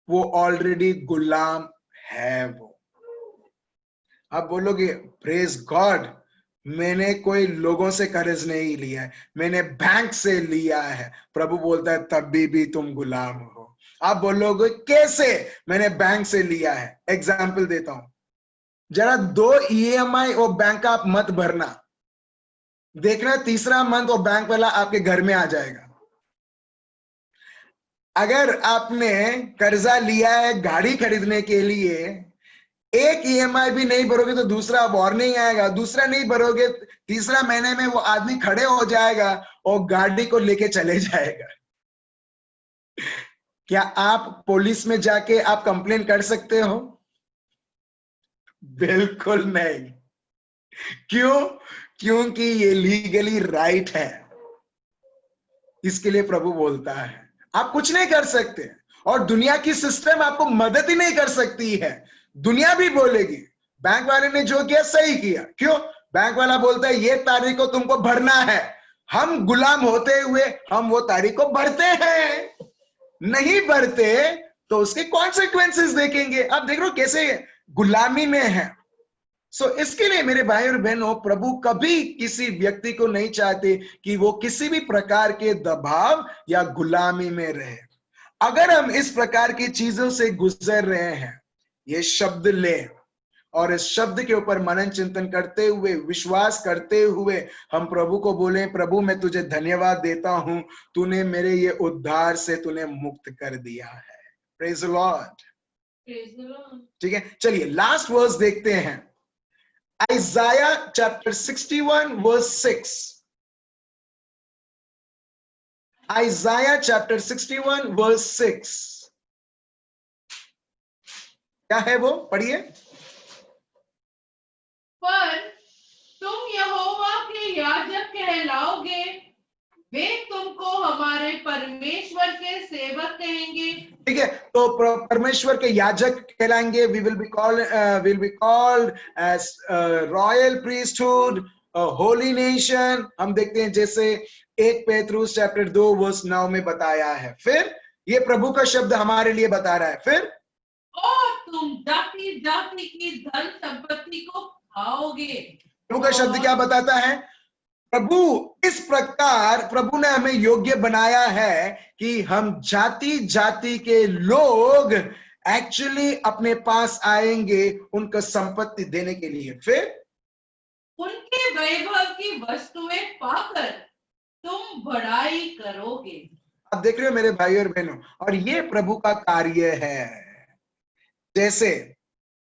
वो ऑलरेडी गुलाम है। वो आप बोलोगे प्रेज गॉड, मैंने कोई लोगों से कर्ज नहीं लिया है, मैंने बैंक से लिया है। प्रभु बोलता है तभी भी तुम गुलाम हो। आप बोलोगे कैसे? मैंने बैंक से लिया है। एग्जाम्पल देता हूं, जरा 2 EMI और बैंक का आप मत भरना, देखना तीसरा मंथ और बैंक वाला आपके घर में आ जाएगा। अगर आपने कर्जा लिया है गाड़ी खरीदने के लिए, एक EMI भी नहीं भरोगे तो दूसरा अब और नहीं आएगा, दूसरा नहीं भरोगे तीसरा महीने में वो आदमी खड़े हो जाएगा और गाड़ी को लेके चले जाएगा। क्या आप पुलिस में जाके आप कंप्लेन कर सकते हो? बिल्कुल नहीं। क्यों? क्योंकि ये लीगली राइट है। इसके लिए प्रभु बोलता है आप कुछ नहीं कर सकते, और दुनिया की सिस्टम आपको मदद ही नहीं कर सकती है। दुनिया भी बोलेगी बैंक वाले ने जो किया सही किया। क्यों? बैंक वाला बोलता है ये तारीख को तुमको भरना है, हम गुलाम होते हुए हम वो तारीख को भरते हैं, नहीं भरते तो उसके कॉन्सिक्वेंसेस देखेंगे। आप देख रहे हो कैसे गुलामी में है। इसके लिए मेरे भाई और बहनों, प्रभु कभी किसी व्यक्ति को नहीं चाहते कि वो किसी भी प्रकार के दबाव या गुलामी में रहे। अगर हम इस प्रकार की चीजों से गुजर रहे हैं, ये शब्द ले और इस शब्द के ऊपर मनन चिंतन करते हुए, विश्वास करते हुए हम प्रभु को बोले प्रभु मैं तुझे धन्यवाद देता हूं, तूने मेरे ये उद्धार से तूने मुक्त कर दिया है। Praise the Lord. ठीक है, चलिए लास्ट वर्स देखते हैं, Isaiah chapter 61 verse 6. Isaiah chapter 61 verse 6. क्या है वो? पढ़िए। पर तुम यहोवा के याजक कहलाओगे, वे तुमको हमारे परमेश्वर के सेवक कहेंगे। ठीक है, तो परमेश्वर के याजक कहलाएंगे। we will be called as royal priesthood, a holy nation। हम देखते हैं जैसे 1 पेतरुस चैप्टर 2 वर्स 9 में बताया है। फिर ये प्रभु का शब्द हमारे लिए बता रहा है। फिर और तुम जाति जाति की धन संपत्ति को खाओगे। प्रभु का शब्द क्या बताता है? प्रभु इस प्रकार प्रभु ने हमें योग्य बनाया है कि हम जाति जाति के लोग एक्चुअली अपने पास आएंगे उनको संपत्ति देने के लिए। फिर उनके वैभव की वस्तुएं पाकर तुम बड़ाई करोगे। आप देख रहे हो मेरे भाई और बहनों, और ये प्रभु का कार्य है। जैसे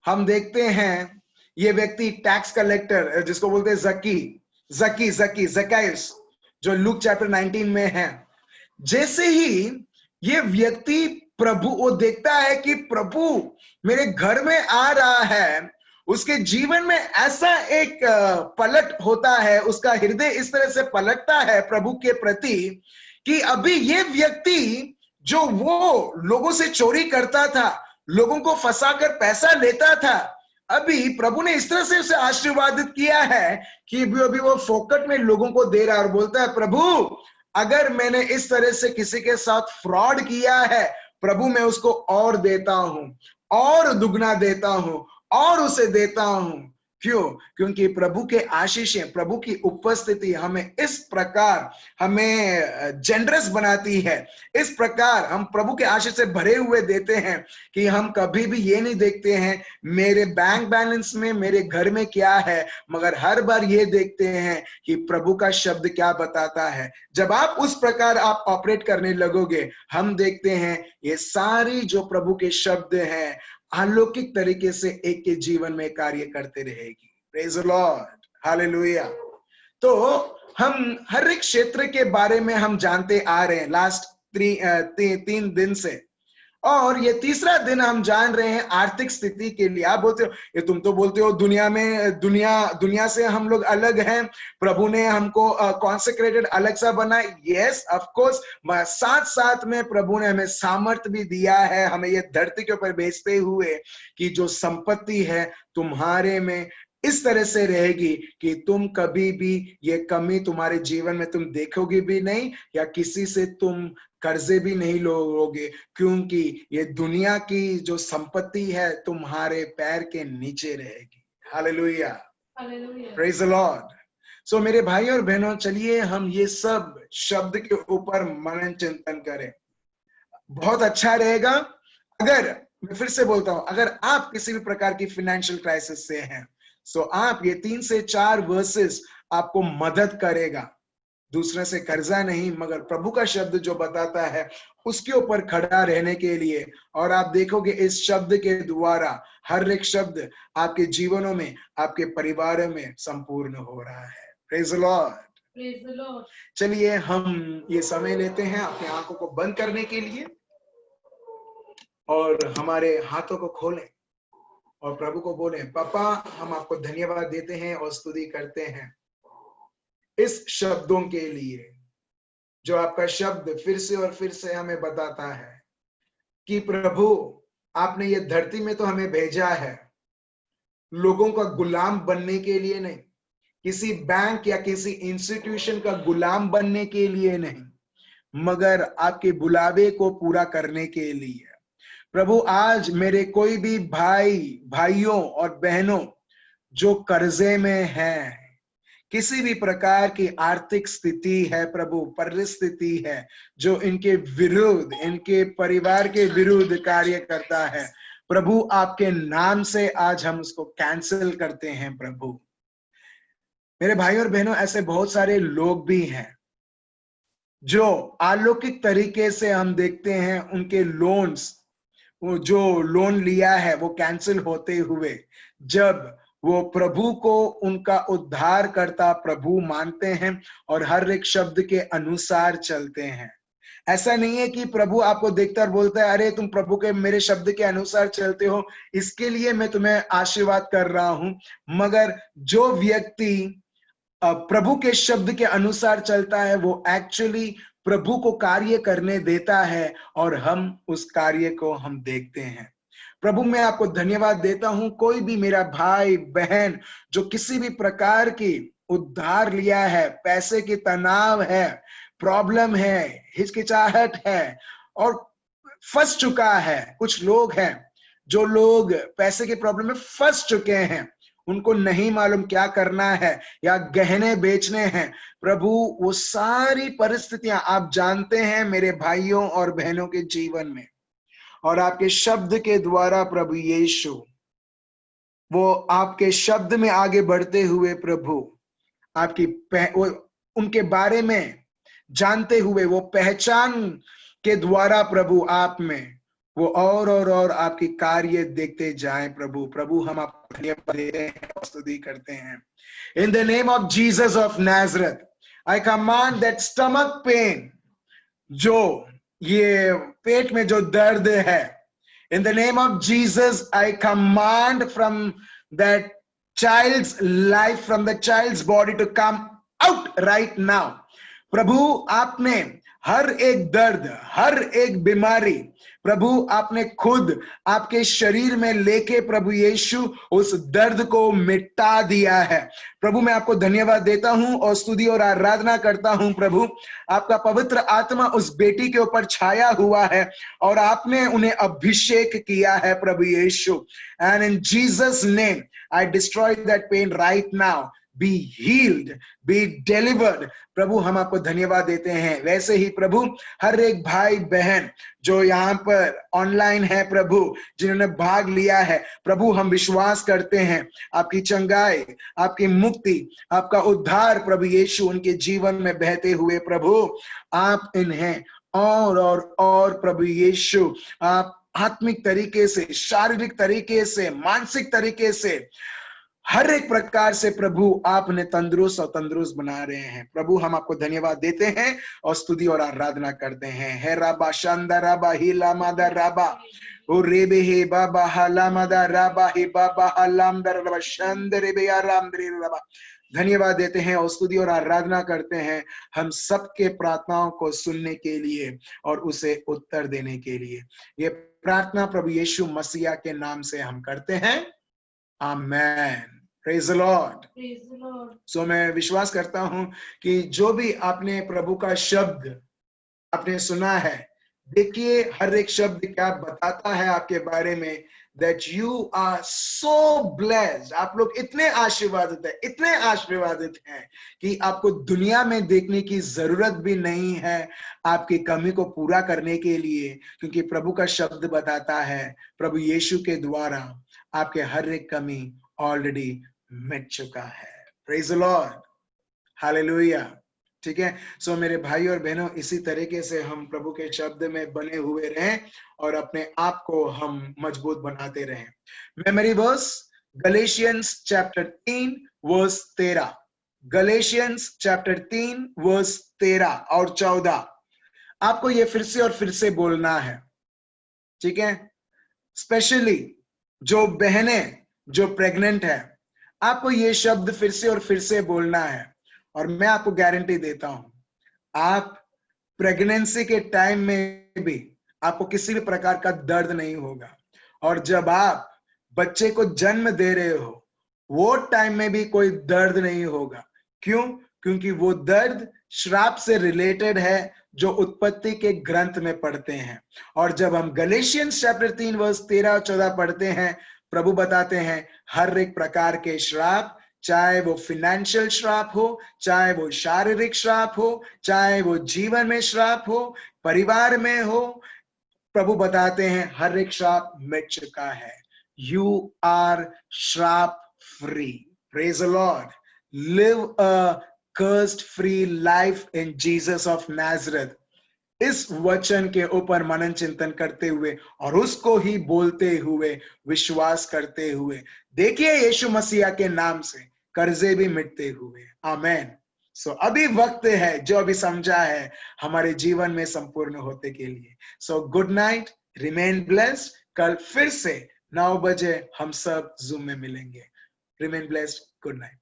हम देखते हैं ये व्यक्ति टैक्स कलेक्टर जिसको बोलते हैं जक्कायस, जो लूक चैप्टर 19 में है। जैसे ही ये व्यक्ति प्रभु वो देखता है कि प्रभु मेरे घर में आ रहा है, उसके जीवन में ऐसा एक पलट होता है, उसका हृदय इस तरह से पलटता है प्रभु के प्रति कि अभी ये व्यक्ति जो वो लोगों से चोरी करता था, लोगों को फंसाकर पैसा लेता था, अभी प्रभु ने इस तरह से उसे आशीर्वादित किया है कि अभी वो फोकट में लोगों को दे रहा है और बोलता है प्रभु अगर मैंने इस तरह से किसी के साथ फ्रॉड किया है, प्रभु मैं उसको और देता हूं, और दुगना देता हूं, और उसे देता हूं। क्यों? क्योंकि प्रभु के आशीषें, प्रभु की उपस्थिति हमें इस प्रकार हमें जेनरस बनाती है, इस प्रकार हम प्रभु के आशीष से भरे हुए देते हैं कि हम कभी भी ये नहीं देखते हैं मेरे बैंक बैलेंस में, मेरे घर में क्या है, मगर हर बार ये देखते हैं कि प्रभु का शब्द क्या बताता है। जब आप उस प्रकार आप ऑपरेट करने लगोगे, हम देखते हैं ये सारी जो प्रभु के शब्द हैं अलौकिक तरीके से एक के जीवन में कार्य करते रहेगी। Praise the lord, hallelujah. तो हम हर एक क्षेत्र के बारे में हम जानते आ रहे हैं लास्ट 3 दिन से, और ये तीसरा दिन हम जान रहे हैं आर्थिक स्थिति के लिए। आप बोलते हो ये तुम तो बोलते हो दुनिया से हम लोग अलग हैं, प्रभु ने हमको कॉन्सेक्रेटेड अलग सा बना। यस ऑफ कोर्स, साथ साथ में प्रभु ने हमें सामर्थ्य भी दिया है, हमें ये धरती के ऊपर भेजते हुए कि जो संपत्ति है तुम्हारे में इस तरह से रहेगी कि तुम कभी भी ये कमी तुम्हारे जीवन में तुम देखोगे भी नहीं, या किसी से तुम कर्जे भी नहीं लोगे, क्योंकि ये दुनिया की जो संपत्ति है तुम्हारे पैर के नीचे रहेगी। Hallelujah, praise the lord. So मेरे भाई और बहनों, चलिए हम ये सब शब्द के ऊपर मनन चिंतन करें। बहुत अच्छा रहेगा अगर, मैं फिर से बोलता हूं, अगर आप किसी भी प्रकार की फाइनेंशियल क्राइसिस से हैं, सो आप ये 3 से 4 वर्सेस आपको मदद करेगा। दूसरे से कर्जा नहीं, मगर प्रभु का शब्द जो बताता है उसके ऊपर खड़ा रहने के लिए। और आप देखोगे इस शब्द के द्वारा हर एक शब्द आपके जीवनों में, आपके परिवारों में संपूर्ण हो रहा है। Praise the Lord. चलिए हम ये समय लेते हैं अपनी आंखों को बंद करने के लिए और हमारे हाथों को खोलें और प्रभु को बोले, पापा हम आपको धन्यवाद देते हैं और स्तुति करते हैं इस शब्दों के लिए, जो आपका शब्द फिर से और फिर से हमें बताता है कि प्रभु आपने ये धरती में तो हमें भेजा है लोगों का गुलाम बनने के लिए नहीं, किसी बैंक या किसी इंस्टीट्यूशन का गुलाम बनने के लिए नहीं, मगर आपके बुलावे को पूरा करने के लिए। प्रभु आज मेरे कोई भी भाइयों और बहनों जो कर्जे में हैं, किसी भी प्रकार की आर्थिक स्थिति है प्रभु, परिस्थिति है जो इनके विरुद्ध, इनके परिवार के विरुद्ध कार्य करता है, प्रभु आपके नाम से आज हम उसको कैंसिल करते हैं। प्रभु मेरे भाई और बहनों, ऐसे बहुत सारे लोग भी हैं जो अलौकिक तरीके से हम देखते हैं उनके लोन्स, वो जो लोन लिया है वो कैंसिल होते हुए, जब वो प्रभु को उनका उद्धार करता प्रभु मानते हैं और हर एक शब्द के अनुसार चलते हैं। ऐसा नहीं है कि प्रभु आपको देखता और बोलता है अरे तुम प्रभु के मेरे शब्द के अनुसार चलते हो, इसके लिए मैं तुम्हें आशीर्वाद कर रहा हूं, मगर जो व्यक्ति प्रभु के शब्द के अनुसार चलता है वो एक्चुअली प्रभु को कार्य करने देता है और हम उस कार्य को हम देखते हैं। प्रभु मैं आपको धन्यवाद देता हूं, कोई भी मेरा भाई बहन जो किसी भी प्रकार की उद्धार लिया है, पैसे की तनाव है, प्रॉब्लम है, हिचकिचाहट है और फंस चुका है। कुछ लोग हैं जो लोग पैसे की प्रॉब्लम में फंस चुके हैं, उनको नहीं मालूम क्या करना है या गहने बेचने हैं। प्रभु वो सारी परिस्थितियां आप जानते हैं मेरे भाइयों और बहनों के जीवन में, और आपके शब्द के द्वारा प्रभु यीशु वो आपके शब्द में आगे बढ़ते हुए प्रभु आपकी उनके बारे में जानते हुए वो पहचान के द्वारा प्रभु आप में वो और आपकी कार्य देखते जाएं। प्रभु हम आपको धन्यवाद देते हैं और स्तुति करते हैं। In the name of Jesus of Nazareth I command that stomach pain, जो ये पेट में जो दर्द है, in the name of Jesus I command from that child's life, from the child's body to come out right now. प्रभु आपने हर एक दर्द, हर एक बीमारी प्रभु आपने खुद आपके शरीर में लेके प्रभु यीशु उस दर्द को मिटा दिया है। प्रभु मैं आपको धन्यवाद देता हूं और स्तुति और आराधना करता हूं। प्रभु आपका पवित्र आत्मा उस बेटी के ऊपर छाया हुआ है और आपने उन्हें अभिषेक किया है प्रभु Yeshu. And in Jesus name I destroy that pain right now. Be healed, be delivered. प्रभु हम आपको धन्यवाद देते हैं। वैसे ही प्रभु हर एक भाई बहन जो यहाँ पर ऑनलाइन है प्रभु, जिन्होंने भाग लिया है प्रभु, हम विश्वास करते हैं आपकी चंगाई, आपकी मुक्ति, आपका उद्धार प्रभु यीशु उनके जीवन में बहते हुए प्रभु आप इन्हें और प्रभु यीशु आप आत्मिक तरीके से, शारीरिक तरीके से, मानसिक तरीके से, हर एक प्रकार से प्रभु आपने तंदुरुस्त और तंदुरुस्त बना रहे हैं। प्रभु हम आपको धन्यवाद देते हैं और स्तुति और आराधना करते हैं। हे राबा शांदा राबा ही लामादा राबा ओ रेबे हे बाबा हलामादा राबा ही बाबा हलामदा राबा शांदरे बे आरामदरे राबा। धन्यवाद देते हैं और स्तुति और आराधना करते हैं हम सबके प्रार्थनाओं को सुनने के लिए और उसे उत्तर देने के लिए। ये प्रार्थना प्रभु यीशु मसीहा के नाम से हम करते हैं। आमेन। Praise the Lord. Praise the Lord. So मैं विश्वास करता हूं कि जो भी आपने प्रभु का शब्द आपने सुना है, देखिए हर एक शब्द क्या बताता है आपके बारे में, that you are so blessed. आप लोग इतने आशीर्वादित हैं, इतने आशीर्वादित हैं कि आपको दुनिया में देखने की जरूरत भी नहीं है आपकी कमी को पूरा करने के लिए, क्योंकि प्रभु का शब्द बताता है प्रभु यीशु के द्वारा आपके हर एक कमी ऑलरेडी मिट चुका है। Praise the lord, hallelujah. ठीक है, सो मेरे भाई और बहनों, इसी तरीके से हम प्रभु के शब्द में बने हुए रहें और अपने आप को हम मजबूत बनाते रहें। Memory verse Galatians chapter 3 verse 13, Galatians chapter 3 verse 13 और 14। आपको ये फिर से और फिर से बोलना है, ठीक है। स्पेशली जो बहनें जो प्रेग्नेंट है, आपको ये शब्द फिर से और फिर से बोलना है और मैं आपको गारंटी देता हूं, आप प्रेगनेंसी के टाइम में भी आपको किसी भी प्रकार का दर्द नहीं होगा, और जब आप बच्चे को जन्म दे रहे हो वो टाइम में भी कोई दर्द नहीं होगा। क्यों? क्योंकि वो दर्द श्राप से रिलेटेड है जो उत्पत्ति के ग्रंथ में पढ़ते हैं। और जब हम गलेशियंस चैप्टर 3 वर्स 13 और 14 पढ़ते हैं, प्रभु बताते हैं हर एक प्रकार के श्राप, चाहे वो फिनेंशियल श्राप हो, चाहे वो शारीरिक श्राप हो, चाहे वो जीवन में श्राप हो, परिवार में हो, प्रभु बताते हैं हर एक श्राप मिट चुका है। यू आर श्राप free. Praise the Lord. Live a cursed free life in Jesus of Nazareth। इस वचन के ऊपर मनन चिंतन करते हुए और उसको ही बोलते हुए, विश्वास करते हुए, देखिए यीशु मसीहा के नाम से कर्जे भी मिटते हुए। आमेन। सो अभी वक्त है जो अभी समझा है हमारे जीवन में संपूर्ण होते के लिए। So good night, remain blessed. कल फिर से 9 बजे हम सब जूम में मिलेंगे। Remain blessed, good night.